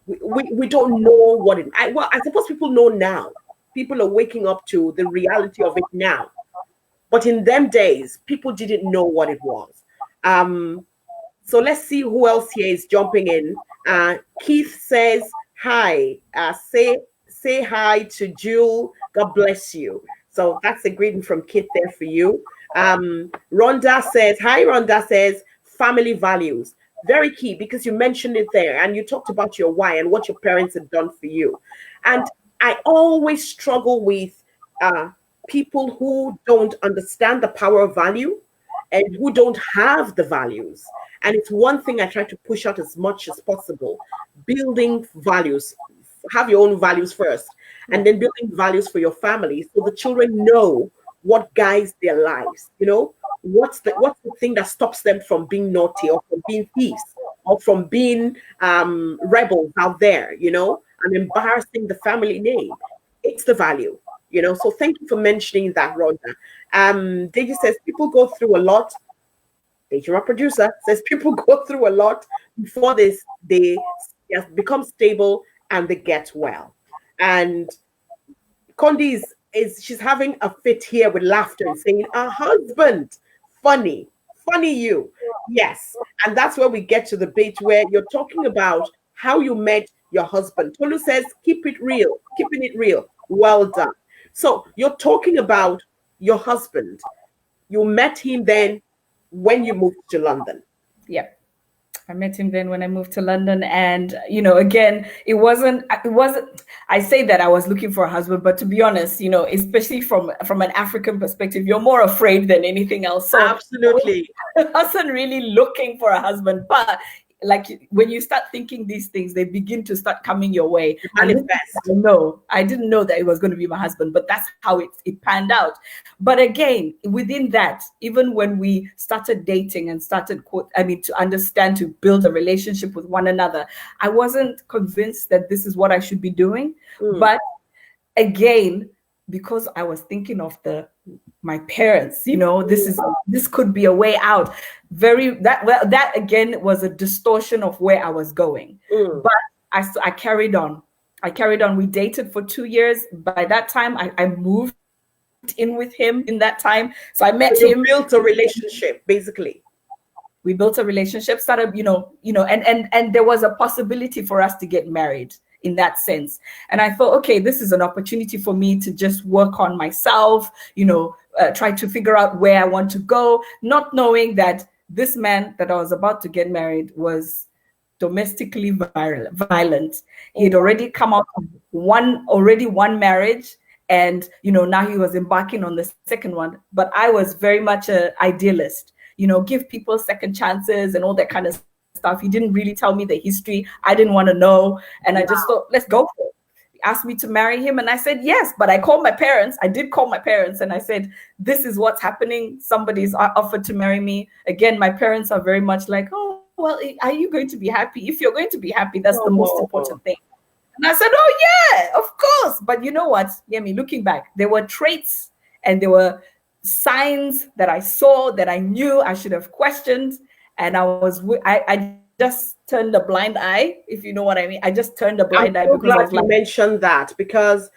Speaker 1: we don't know what it. Well, I suppose people know now. People are waking up to the reality of it now. But in them days, people didn't know what it was. So let's see who else here is jumping in. Keith says hi. Say hi to Jewel. God bless you. So that's a greeting from Keith there for you. Rhonda says hi. Rhonda says family values. Very key, because you mentioned it there and you talked about your why and what your parents have done for you. And I always struggle with people who don't understand the power of value and who don't have the values. And it's one thing I try to push out as much as possible. Building values. Have your own values first, and then building values for your family so the children know what guides their lives. You know, what's the thing that stops them from being naughty or from being thieves or from being rebels out there, you know, and embarrassing the family name. It's the value, you know. So thank you for mentioning that, Rhonda. Deji says people go through a lot. Deji, our producer, says people go through a lot before they become stable and they get well. And Condi she's having a fit here with laughter and saying, "Our husband, funny you." Yes, and that's where we get to the bit where you're talking about how you met your husband. Tolu says, keeping it real. Well done. So you're talking about your husband. You met him then when you moved to London.
Speaker 2: Yeah. I met him then when I moved to London. And, you know, again, it wasn't, I say that I was looking for a husband, but to be honest, you know, especially from an African perspective, you're more afraid than anything else. So
Speaker 1: absolutely.
Speaker 2: I wasn't really looking for a husband, but like when you start thinking these things, they begin to start coming your way. No, I didn't know that it was going to be my husband, but that's how it panned out. But again, within that, even when we started dating and started, to understand, to build a relationship with one another, I wasn't convinced that this is what I should be doing. But again, because I was thinking of my parents, you know, this could be a way out. That again was a distortion of where I was going. But I carried on. We dated for 2 years. By that time, I moved in with him in that time. So I met him.
Speaker 1: Built a relationship, basically.
Speaker 2: We built a relationship, started, and there was a possibility for us to get married in that sense. And I thought, okay, this is an opportunity for me to just work on myself, try to figure out where I want to go, not knowing that this man that I was about to get married was domestically violent. He'd already come out of one marriage, and now he was embarking on the second one. But I was very much an idealist, give people second chances and all that kind of stuff. He didn't really tell me the history. I didn't want to know, and I just thought, let's go for it. He asked me to marry him, and I said yes. But I called my parents. I did call my parents, and I said, this is what's happening. Somebody's offered to marry me. Again, my parents are very much like, oh, well, are you going to be happy? If you're going to be happy, that's the most important thing. And I said, oh, yeah, of course. But you know what, Yemi, looking back, there were traits and there were signs that I saw that I knew I should have questioned. And I just turned a blind eye, if you know what I mean. I just turned a blind eye.
Speaker 1: I'm so glad you mentioned that, because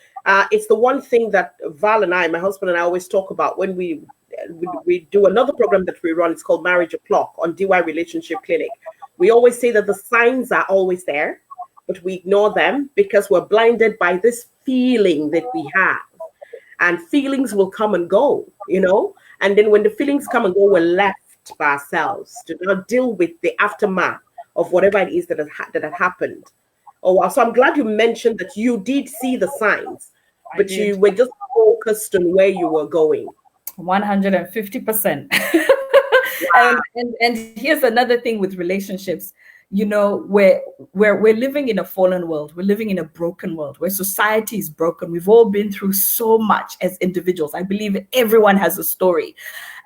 Speaker 1: it's the one thing that Val and I, my husband and I, always talk about when we do another program that we run. It's called Marriage O'Clock on DY Relationship Clinic. We always say that the signs are always there, but we ignore them because we're blinded by this feeling that we have. And feelings will come and go, and then when the feelings come and go, we're left by ourselves to not deal with the aftermath of whatever it is that had happened. Oh, wow. So I'm glad you mentioned that you did see the signs, but you were just focused on where you were going.
Speaker 2: 150%. Wow. And here's another thing with relationships. We're living in a fallen world. We're living in a broken world where society is broken. We've all been through so much as individuals. I believe everyone has a story.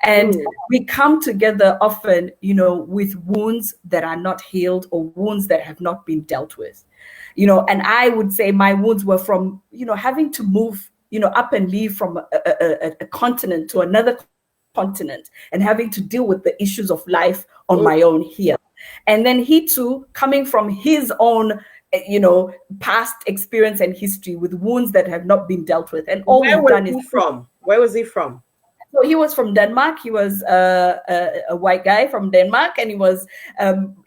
Speaker 2: And we come together often, with wounds that are not healed or wounds that have not been dealt with. And I would say my wounds were from, having to move, up and leave from a continent to another continent and having to deal with the issues of life on my own here. And then he too, coming from his own past experience and history with wounds that have not been dealt with. And all
Speaker 1: Where
Speaker 2: we've
Speaker 1: was
Speaker 2: done is...
Speaker 1: he from? Where was he from?
Speaker 2: So he was from Denmark. He was a white guy from Denmark, and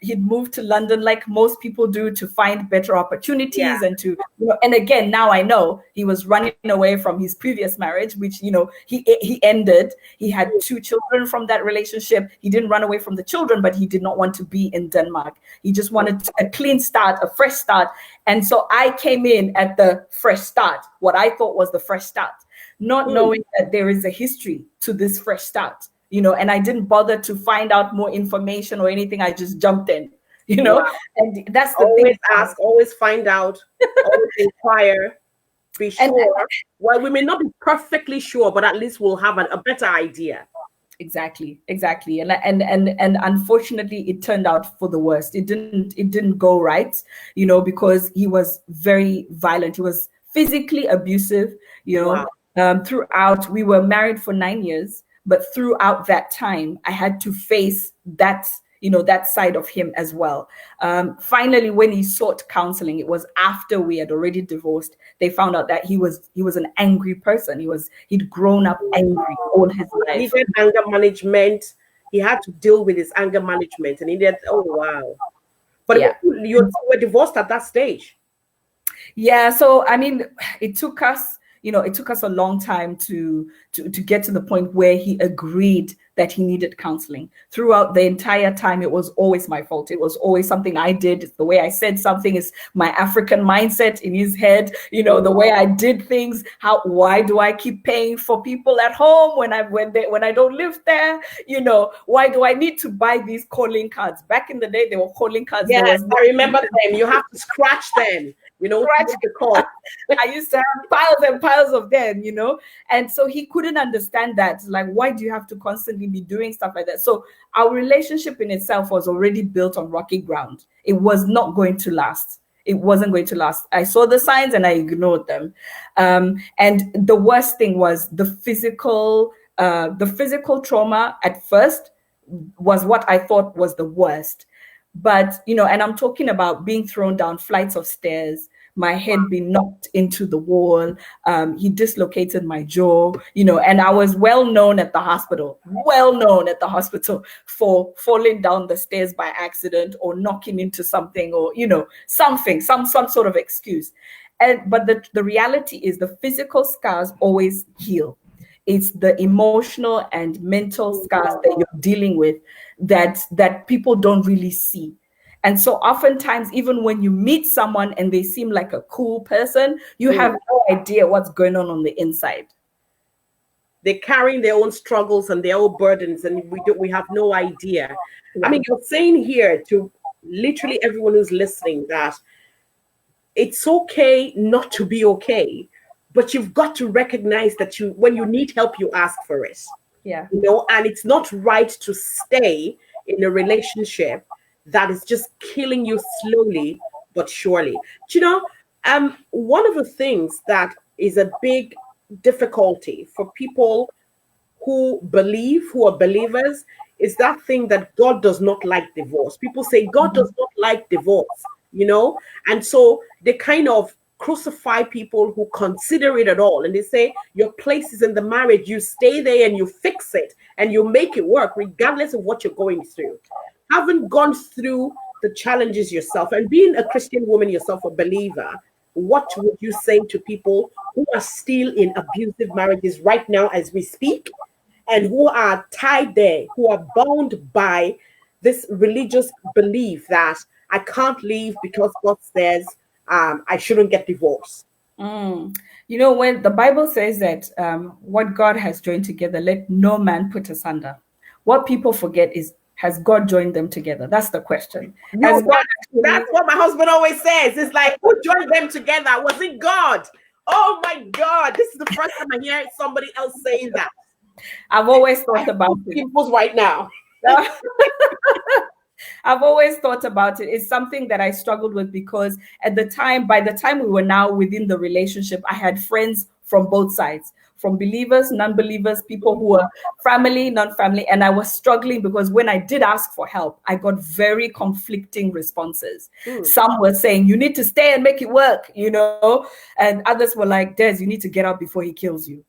Speaker 2: he'd moved to London like most people do to find better opportunities and to, and again, now I know he was running away from his previous marriage, which, he ended. He had 2 children from that relationship. He didn't run away from the children, but he did not want to be in Denmark. He just wanted a clean start, a fresh start. And so I came in at the fresh start, what I thought was the fresh start, not knowing that there is a history to this fresh start, and I didn't bother to find out more information or anything. I just jumped in,
Speaker 1: Wow.
Speaker 2: And that's the
Speaker 1: always
Speaker 2: thing.
Speaker 1: Ask, always find out, always inquire, be sure. Well, we may not be perfectly sure, but at least we'll have a better idea.
Speaker 2: Exactly. And unfortunately, it turned out for the worst. It didn't go right, because he was very violent. He was physically abusive,
Speaker 1: Wow.
Speaker 2: Throughout. We were married for 9 years, but throughout that time, I had to face that, that side of him as well. Finally, when he sought counseling, it was after we had already divorced. They found out that he was an angry person. He'd grown up angry all his life.
Speaker 1: He did anger management. He had to deal with his anger management, and he did. Oh wow! But you were divorced at that stage.
Speaker 2: Yeah. So I mean, it took us a long time to get to the point where he agreed that he needed counseling. Throughout the entire time, it was always my fault. It was always something I did. It's the way I said something, is my African mindset in his head, the way I did things. Why do I keep paying for people at home when I don't live there? Why do I need to buy these calling cards? Back in the day, they were calling cards.
Speaker 1: Yes, I remember them. You have to scratch them. Scratch the call.
Speaker 2: I used to have piles and piles of them, and so he couldn't understand that. Like, why do you have to constantly be doing stuff like that? So our relationship in itself was already built on rocky ground. It was not going to last. It wasn't going to last. I saw the signs and I ignored them. And the worst thing was the physical trauma at first was what I thought was the worst. But, and I'm talking about being thrown down flights of stairs, my head being knocked into the wall. He dislocated my jaw, and I was well known at the hospital for falling down the stairs by accident or knocking into something or, some sort of excuse. But the reality is the physical scars always heal. It's the emotional and mental scars that you're dealing with that people don't really see. And so oftentimes, even when you meet someone and they seem like a cool person, you have no idea what's going on the inside.
Speaker 1: They're carrying their own struggles and their own burdens, and we have no idea. I mean, you're saying here to literally everyone who's listening that it's okay not to be okay, but you've got to recognize that when you need help, you ask for it.
Speaker 2: Yeah.
Speaker 1: And it's not right to stay in a relationship that is just killing you slowly but surely. One of the things that is a big difficulty for people who are believers, is that thing that God does not like divorce. People say God does not like divorce, and so they kind of crucify people who consider it at all. And they say your place is in the marriage. You stay there and you fix it and you make it work regardless of what you're going through. Haven't gone through the challenges yourself, and being a Christian woman yourself, a believer, what would you say to people who are still in abusive marriages right now as we speak, and who are tied there, who are bound by this religious belief that I can't leave because God says I shouldn't get divorced?
Speaker 2: When the Bible says that what God has joined together, let no man put asunder. What people forget is, has God joined them together? That's the question.
Speaker 1: No, that's what my husband always says. It's like, who joined them together? Was it God? Oh my God. This is the first time I hear somebody else saying that.
Speaker 2: I've always thought about it.
Speaker 1: People's right now.
Speaker 2: I've always thought about it. It's something that I struggled with because by the time we were now within the relationship, I had friends from both sides from believers, non-believers, people who were family, non-family. And I was struggling because when I did ask for help, I got very conflicting responses. Some were saying, you need to stay and make it work, and others were like, Des, you need to get out before he kills you,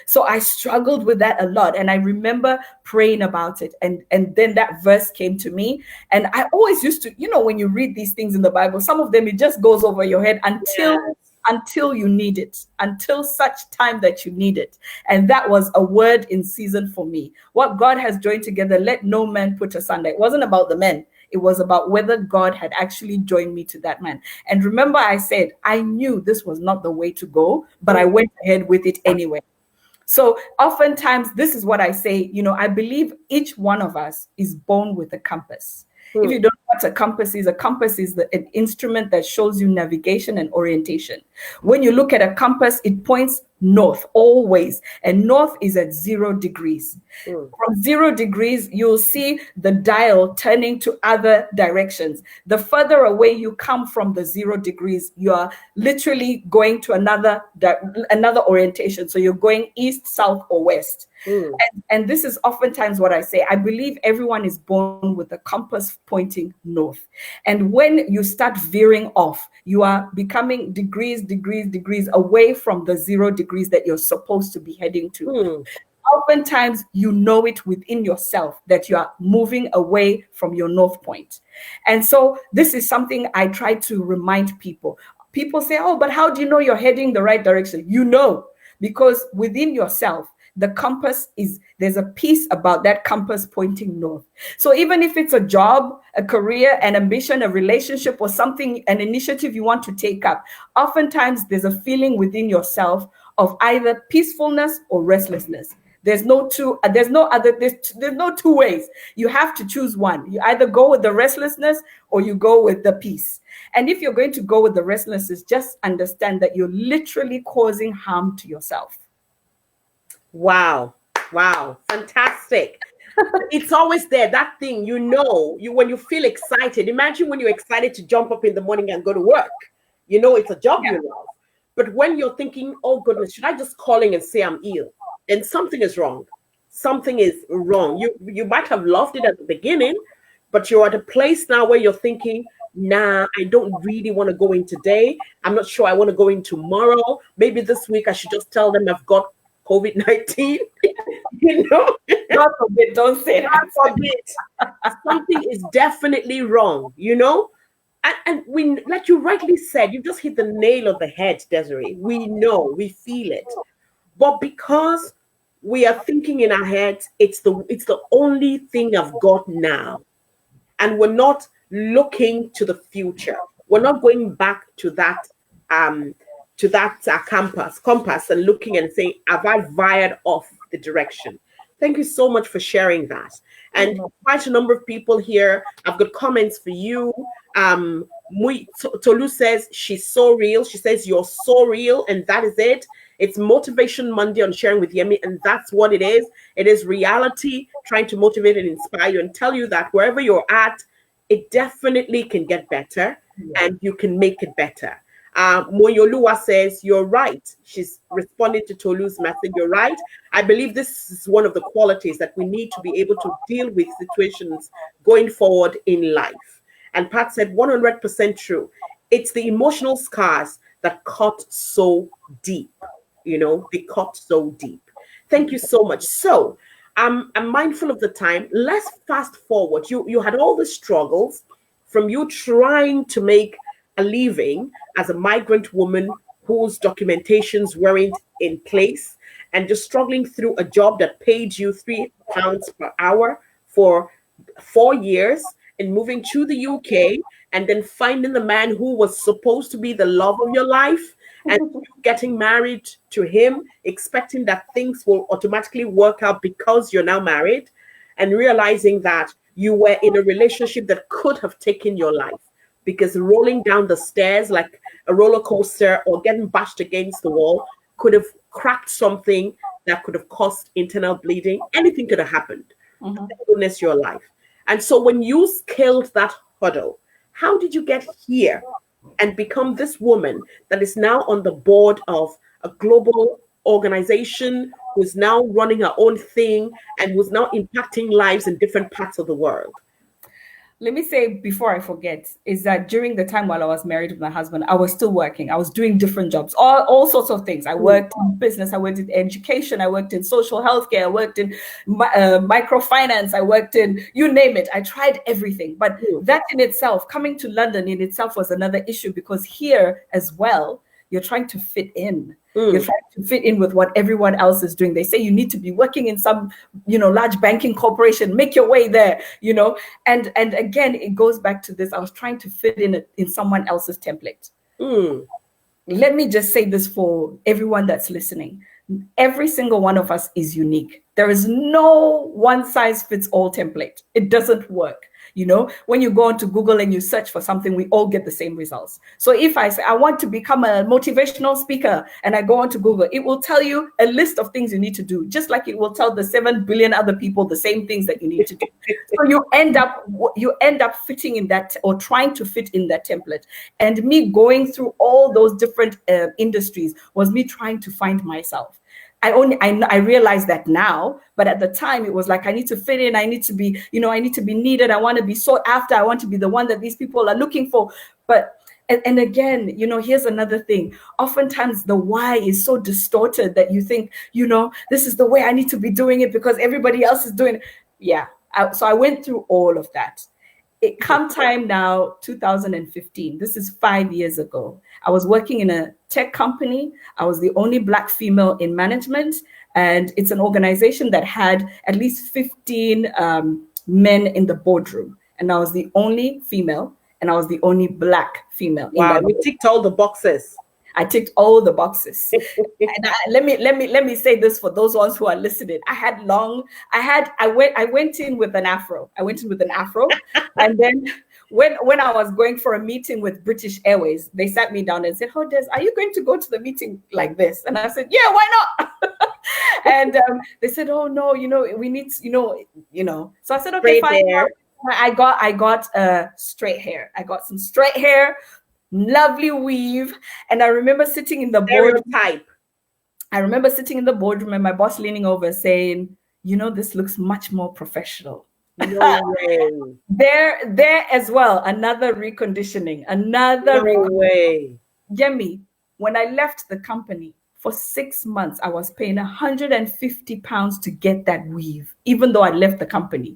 Speaker 2: So I struggled with that a lot. And I remember praying about it. And then that verse came to me. And I always used to, when you read these things in the Bible, some of them, it just goes over your head until you need it, until such time that you need it. And that was a word in season for me. What God has joined together, let no man put asunder. It wasn't about the men. It was about whether God had actually joined me to that man. And remember, I said, I knew this was not the way to go, but I went ahead with it anyway. So oftentimes, this is what I say, I believe each one of us is born with a compass. If you don't know what a compass is an instrument that shows you navigation and orientation. When you look at a compass, it points north always, and north is at 0 degrees. From 0 degrees, you'll see the dial turning to other directions. The further away you come from the 0 degrees, you are literally going to another orientation. So you're going east, south, or west. And this is oftentimes what I say. I believe everyone is born with a compass pointing north. And when you start veering off, you are becoming degrees away from the 0 degrees that you're supposed to be heading to. Oftentimes, you know it within yourself that you are moving away from your north point. And so this is something I try to remind people. People say, oh, but how do you know you're heading the right direction? You know, because within yourself, the compass there's a piece about that compass pointing north. So even if it's a job, a career, an ambition, a relationship, or something, an initiative you want to take up, oftentimes there's a feeling within yourself of either peacefulness or restlessness. There's no two ways. You have to choose one. You either go with the restlessness or you go with the peace. And if you're going to go with the restlessness, just understand that you're literally causing harm to yourself.
Speaker 1: Wow. Fantastic. It's always there, that thing, when you feel excited. Imagine when you're excited to jump up in the morning and go to work. It's a job you love. But when you're thinking, oh goodness, should I just call in and say I'm ill? And something is wrong. Something is wrong. You might have loved it at the beginning, but you're at a place now where you're thinking, nah, I don't really want to go in today. I'm not sure I want to go in tomorrow. Maybe this week I should just tell them I've got COVID-19.
Speaker 2: God forbid, don't say that.
Speaker 1: God forbid. Something is definitely wrong, And we, like you rightly said, you just hit the nail on the head, Desiree. We know, we feel it. But because we are thinking in our heads, it's the only thing I've got now. And we're not looking to the future. We're not going back to that compass and looking and saying, have I veered off the direction? Thank you so much for sharing that. And quite a number of people here, I've got comments for you. Tolu says, she's so real. She says, you're so real. And that is it. It's Motivation Monday on Sharing with Yemi. And that's what it is. It is reality, trying to motivate and inspire you and tell you that wherever you're at, it definitely can get better and you can make it better. Moyoluwa says, you're right. She's responding to Tolu's message. You're right. I believe this is one of the qualities that we need to be able to deal with situations going forward in life. And Pat said, 100% true. It's the emotional scars that cut so deep. They cut so deep. Thank you so much. So I'm mindful of the time. Let's fast forward. You had all the struggles from you trying to make a living as a migrant woman whose documentations weren't in place and just struggling through a job that paid you £3 per hour for 4 years and moving to the UK and then finding the man who was supposed to be the love of your life and getting married to him, expecting that things will automatically work out because you're now married and realizing that you were in a relationship that could have taken your life. Because rolling down the stairs like a roller coaster or getting bashed against the wall could have cracked something that could have caused internal bleeding. Anything could have happened. Thank goodness your life. And so when you scaled that hurdle, how did you get here and become this woman that is now on the board of a global organization, who's now running her own thing and who's now impacting lives in different parts of the world?
Speaker 2: Let me say before I forget, is that during the time while I was married with my husband, I was still working. I was doing different jobs, all sorts of things. I worked in business, I worked in education, I worked in social healthcare, I worked in microfinance, I worked in, you name it. I tried everything. But that in itself, coming to London in itself was another issue, because here as well, you're trying to fit in. You're trying to fit in with what everyone else is doing. They say you need to be working in some, large banking corporation, make your way there, And again, it goes back to this. I was trying to fit in someone else's template. Let me just say this for everyone that's listening. Every single one of us is unique. There is no one size fits all template. It doesn't work. When you go onto Google and you search for something, we all get the same results. So if I say, I want to become a motivational speaker, and I go onto Google, it will tell you a list of things you need to do, just like it will tell the 7 billion other people the same things that you need to do. So you end up fitting in that, or trying to fit in that template. And me going through all those different industries was me trying to find myself. I realize that now, but at the time it was like, I need to fit in. I need to be, I need to be needed. I want to be sought after. I want to be the one that these people are looking for. But, and again, here's another thing. Oftentimes the why is so distorted that you think, this is the way I need to be doing it because everybody else is doing it. Yeah. So I went through all of that. It come time now, 2015. This is 5 years ago. I was working in a tech company. I was the only Black female in management. And it's an organization that had at least 15 men in the boardroom. And I was the only female, and I was the only Black female.
Speaker 1: Wow, you ticked all the boxes.
Speaker 2: I ticked all the boxes. And let me say this for those ones who are listening. I went in with an afro. And then when I was going for a meeting with British Airways, they sat me down and said, "Oh, Des, are you going to go to the meeting like this?" And I said, "Yeah, why not?" And they said, "Oh no, we need, So I said, "Okay, fine." I got straight hair. I got some straight hair. Lovely weave. And I remember sitting in the boardroom. I remember sitting in the boardroom and my boss leaning over saying, "This looks much more professional."
Speaker 1: No way.
Speaker 2: There as well, another reconditioning. No way. Yemi, when I left the company for 6 months, I was paying £150 to get that weave, even though I left the company,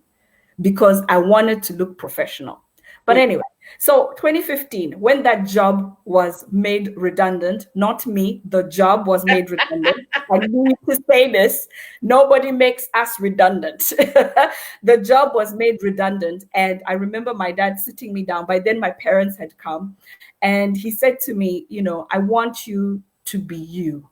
Speaker 2: because I wanted to look professional. But anyway, so 2015, when that job was made redundant, not me, the job was made redundant. I need to say this, nobody makes us redundant. The job was made redundant. And I remember my dad sitting me down. By then my parents had come, and he said to me, "I want you to be you.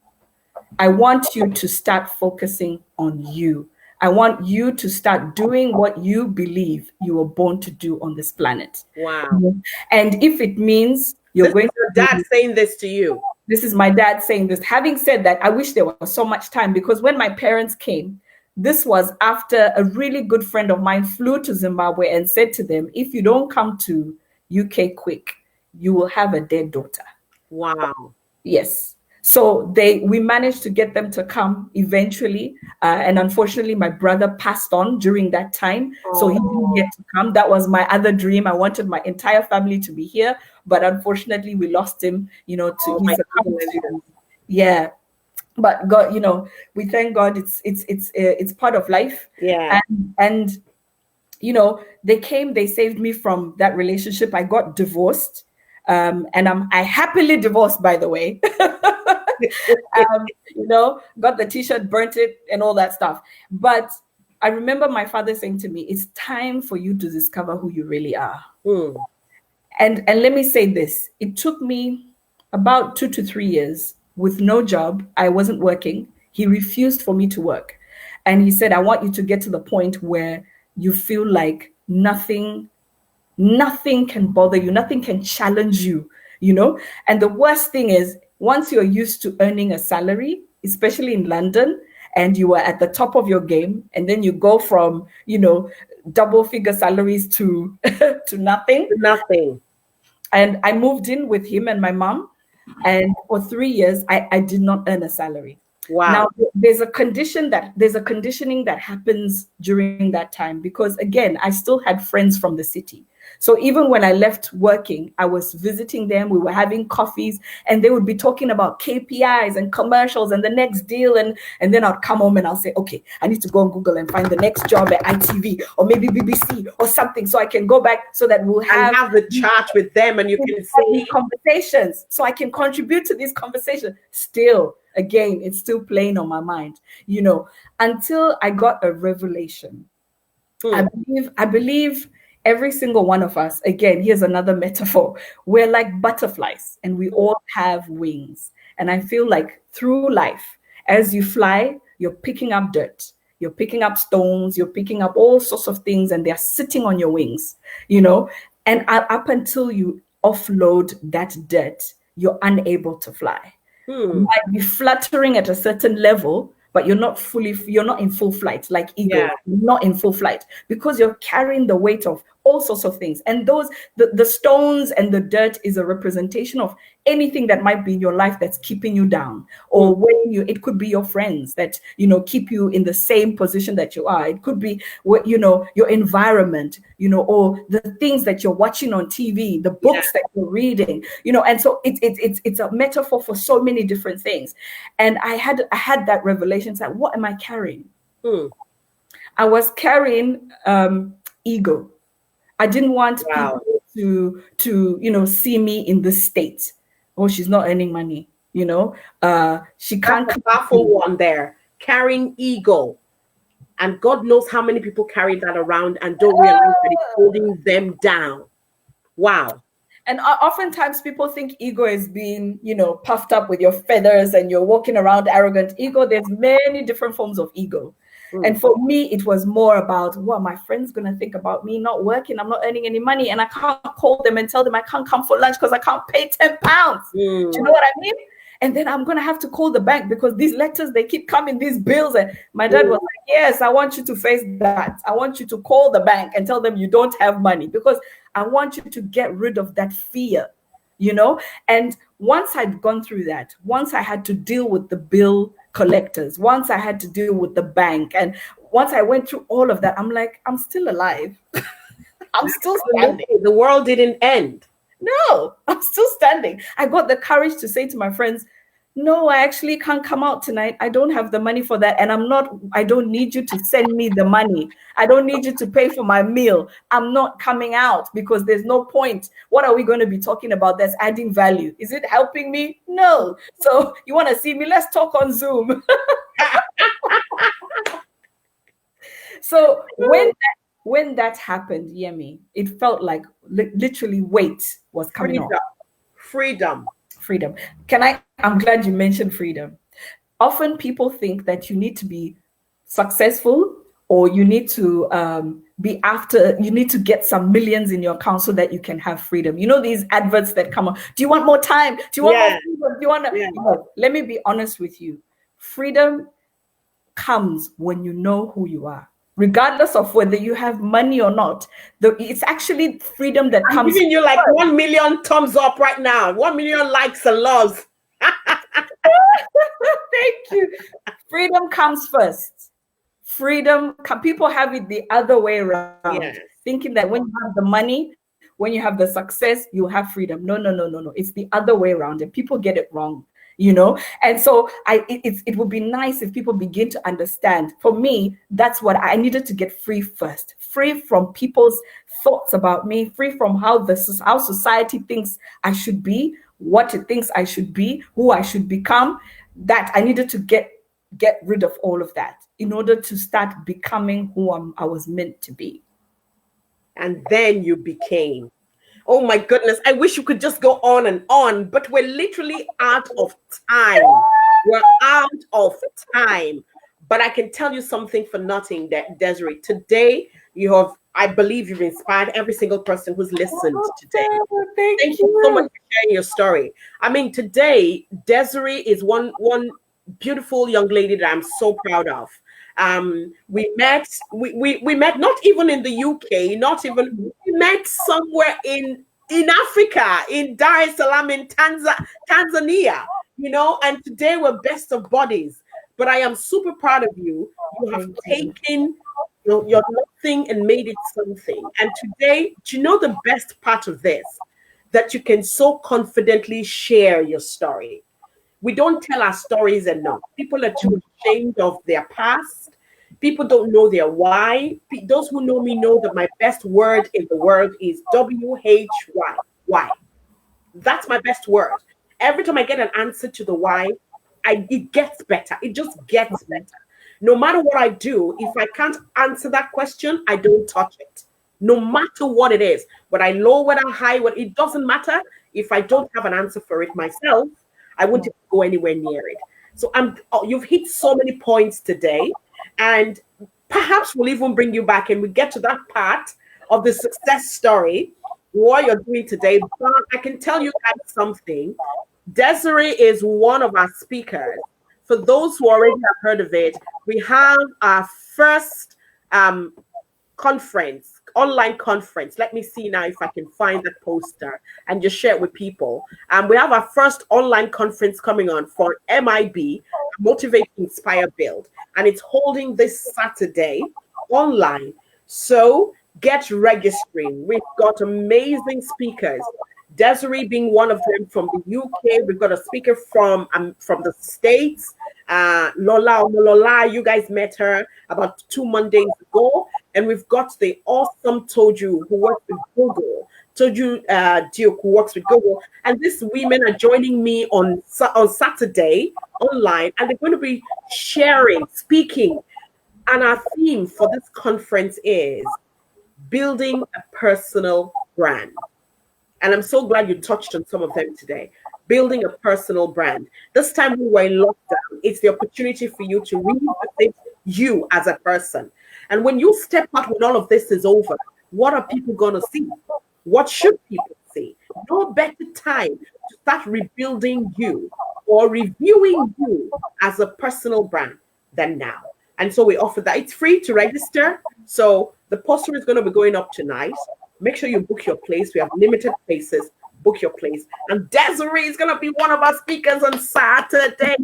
Speaker 2: I want you to start focusing on you. I want you to start doing what you believe you were born to do on this planet."
Speaker 1: Wow.
Speaker 2: And if it means you're going to...
Speaker 1: Your dad saying this to you?
Speaker 2: This is my dad saying this. Having said that, I wish there was so much time, because when my parents came, this was after a really good friend of mine flew to Zimbabwe and said to them, "If you don't come to UK quick, you will have a dead daughter."
Speaker 1: Wow.
Speaker 2: Yes. So we managed to get them to come eventually. And unfortunately, my brother passed on during that time. So he didn't get to come. That was my other dream. I wanted my entire family to be here. But unfortunately, we lost him, yeah. But God, we thank God it's part of life.
Speaker 1: Yeah.
Speaker 2: And they came, they saved me from that relationship. I got divorced. And I happily divorced, by the way. Got the t-shirt, burnt it, and all that stuff. But I remember my father saying to me, "It's time for you to discover who you really are." And let me say this, it took me about 2 to 3 years with no job. I wasn't working. He refused for me to work. And he said, "I want you to get to the point where you feel like nothing can bother you, nothing can challenge you, And the worst thing is, once you're used to earning a salary, especially in London, and you are at the top of your game, and then you go from, double figure salaries to to nothing. And I moved in with him and my mom. And for 3 years, I did not earn a salary.
Speaker 1: Wow.
Speaker 2: Now, there's a conditioning that happens during that time, because again, I still had friends from the city. So even when I left working, I was visiting them. We were having coffees, and they would be talking about KPIs and commercials and the next deal. And then I'd come home and I'll say, okay, I need to go on Google and find the next job at ITV or maybe BBC or something, so I can go back, so that we'll have
Speaker 1: the chat with them, and you can see
Speaker 2: conversations, so I can contribute to these conversations. Still, again, it's still playing on my mind, until I got a revelation. I believe every single one of us, again, here's another metaphor. We're like butterflies, and we all have wings. And I feel like through life, as you fly, you're picking up dirt, you're picking up stones, you're picking up all sorts of things, and they're sitting on your wings, and up until you offload that dirt, you're unable to fly. You might be fluttering at a certain level, but you're not in full flight, like eagle.
Speaker 1: Yeah.
Speaker 2: You're not in full flight, because you're carrying the weight of all sorts of things. And the stones and the dirt is a representation of anything that might be in your life that's keeping you down, or it could be your friends that, keep you in the same position that you are. It could be, your environment, or the things that you're watching on TV, the books that you're reading, and so it's a metaphor for so many different things. And I had that revelation, like, what am I carrying? I was carrying ego. I didn't want people to see me in this state. Oh, she's not earning money. She can't.
Speaker 1: That's a powerful one there. Carrying ego. And God knows how many people carry that around and don't realize that it's holding them down. Wow.
Speaker 2: And oftentimes people think ego is being, puffed up with your feathers and you're walking around arrogant. Ego, there's many different forms of ego. And for me, it was more about, what my friends going to think about me not working? I'm not earning any money, and I can't call them and tell them I can't come for lunch because I can't pay £10. Do you know what I mean? And then I'm going to have to call the bank because these letters, they keep coming, these bills. And my dad was like, yes, I want you to face that. I want you to call the bank and tell them you don't have money, because I want you to get rid of that fear, And once I'd gone through that, once I had to deal with the bill collectors, once I had to deal with the bank, and once I went through all of that, I'm like, I'm still alive. I'm still standing.
Speaker 1: The world didn't end.
Speaker 2: No, I'm still standing. I got the courage to say to my friends, no, I actually can't come out tonight. I don't have the money for that. And I don't need you to send me the money. I don't need you to pay for my meal. I'm not coming out because there's no point. What are we going to be talking about that's adding value? Is it helping me? No. So you want to see me? Let's talk on Zoom. So when that happened, Yemi, it felt like literally weight was coming off.
Speaker 1: Freedom.
Speaker 2: I'm glad you mentioned freedom. Often people think that you need to be successful, or you need to you need to get some millions in your account so that you can have freedom. These adverts that come on. Do you want more time? Do you want more freedom? Do you want to? Yeah. Let me be honest with you. Freedom comes when you know who you are. Regardless of whether you have money or not, it's actually freedom that comes. I'm
Speaker 1: giving you like 1 million thumbs up right now, 1 million likes and loves.
Speaker 2: Thank you. Freedom comes first. People have it the other way around, thinking that when you have the money, when you have the success, you have freedom. No. It's the other way around, and people get it wrong. And so it would be nice if people begin to understand. For me, that's what I needed to get free first. Free from people's thoughts about me, free from how society thinks I should be, what it thinks I should be, who I should become. That I needed to get rid of all of that in order to start becoming who I was meant to be.
Speaker 1: And then you became. Oh my goodness, I wish you could just go on and on, but we're literally out of time. We're out of time. But I can tell you something for nothing, Desiree. Today, I believe you've inspired every single person who's listened today. Thank you so much for sharing your story. I mean, today, Desiree is one beautiful young lady that I'm so proud of. We met not even in the UK, we met somewhere in Africa, in Dar es Salaam, in Tanzania, and today we're best of buddies. but I am super proud of you. You have taken your nothing and made it something. And today, do you know the best part of this? That you can so confidently share your story. We don't tell our stories enough. People are too ashamed of their past. People don't know their why. Those who know me know that my best word in the world is WHY. Why? That's my best word. Every time I get an answer to the why, it gets better. It just gets better. No matter what I do, if I can't answer that question, I don't touch it. No matter what it is, whether I low, whether high, it doesn't matter. If I don't have an answer for it myself, I won't even go anywhere near it. So you've hit so many points today, and perhaps we'll even bring you back and we get to that part of the success story, what you're doing today. But I can tell you guys something. Desiree is one of our speakers. For those who already have heard of it, we have our first online conference. Let me see now if I can find the poster and just share it with people. We have our first online conference coming on for MIB, Motivate, Inspire, Build. And it's holding this Saturday online. So get registering. We've got amazing speakers. Desiree being one of them from the UK. We've got a speaker from the States. Lola, you guys met her about 2 Mondays ago. And we've got the awesome Toju who works with Google. Toju Duke who works with Google. And these women are joining me on Saturday online. And they're going to be sharing, speaking. And our theme for this conference is building a personal brand. And I'm so glad you touched on some of them today. Building a personal brand. This time we were in lockdown. It's the opportunity for you to revisit you as a person. And when you step out when all of this is over, what are people going to see? What should people see? No better time to start rebuilding you or reviewing you as a personal brand than now. And so we offer that. It's free to register. So the poster is going to be going up tonight. Make sure you book your place. We have limited places. Book your place. And Desiree is going to be one of our speakers on Saturday.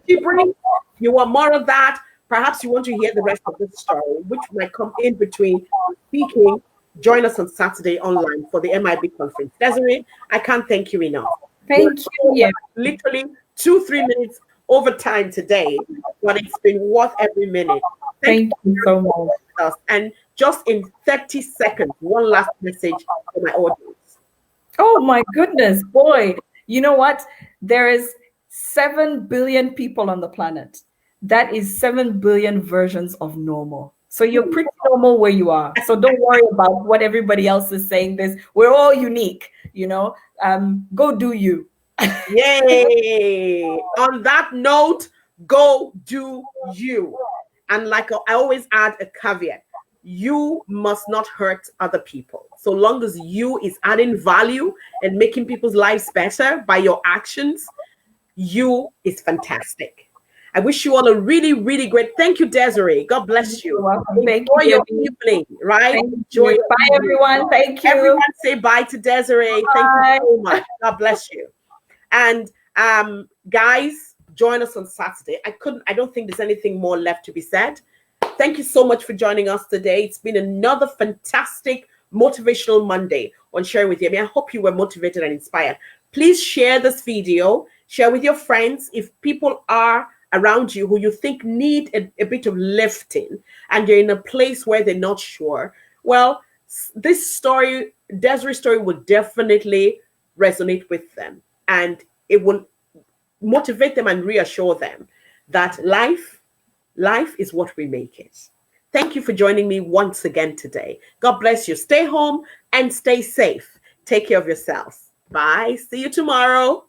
Speaker 1: You want more of that? Perhaps you want to hear the rest of this story, which might come in between speaking. Join us on Saturday online for the MIB conference. Desiree, I can't thank you enough.
Speaker 2: Thank you. Yeah.
Speaker 1: Literally 2-3 minutes over time today, but it's been worth every minute.
Speaker 2: Thank you so much.
Speaker 1: And just in 30 seconds, one last message for my audience.
Speaker 2: Oh my goodness, boy. You know what? There is 7 billion people on the planet. That is 7 billion versions of normal. So you're pretty normal where you are. So don't worry about what everybody else is saying. We're all unique, go do you.
Speaker 1: Yay! On that note, go do you. And like I always add a caveat, you must not hurt other people. So long as you is adding value and making people's lives better by your actions, you is fantastic. I wish you all a really, really great. Thank you, Desiree. God bless you.
Speaker 2: You're welcome. Thank
Speaker 1: Enjoy
Speaker 2: you.
Speaker 1: your evening, right?
Speaker 2: Enjoy. Bye, everyone. Thank you.
Speaker 1: Everyone say bye to Desiree.
Speaker 2: Bye.
Speaker 1: Thank you so much. God bless you. And guys, join us on Saturday. I don't think there's anything more left to be said. Thank you so much for joining us today. It's been another fantastic motivational Monday on Sharing with Yemi. I hope you were motivated and inspired. Please share this video. Share with your friends. If people are around you who you think need a bit of lifting and you're in a place where they're not sure, well, this story, Desiree's story, will definitely resonate with them, and it will motivate them and reassure them that life is what we make it. Thank you for joining me once again today. God bless you. Stay home and stay safe. Take care of yourselves. Bye. See you tomorrow.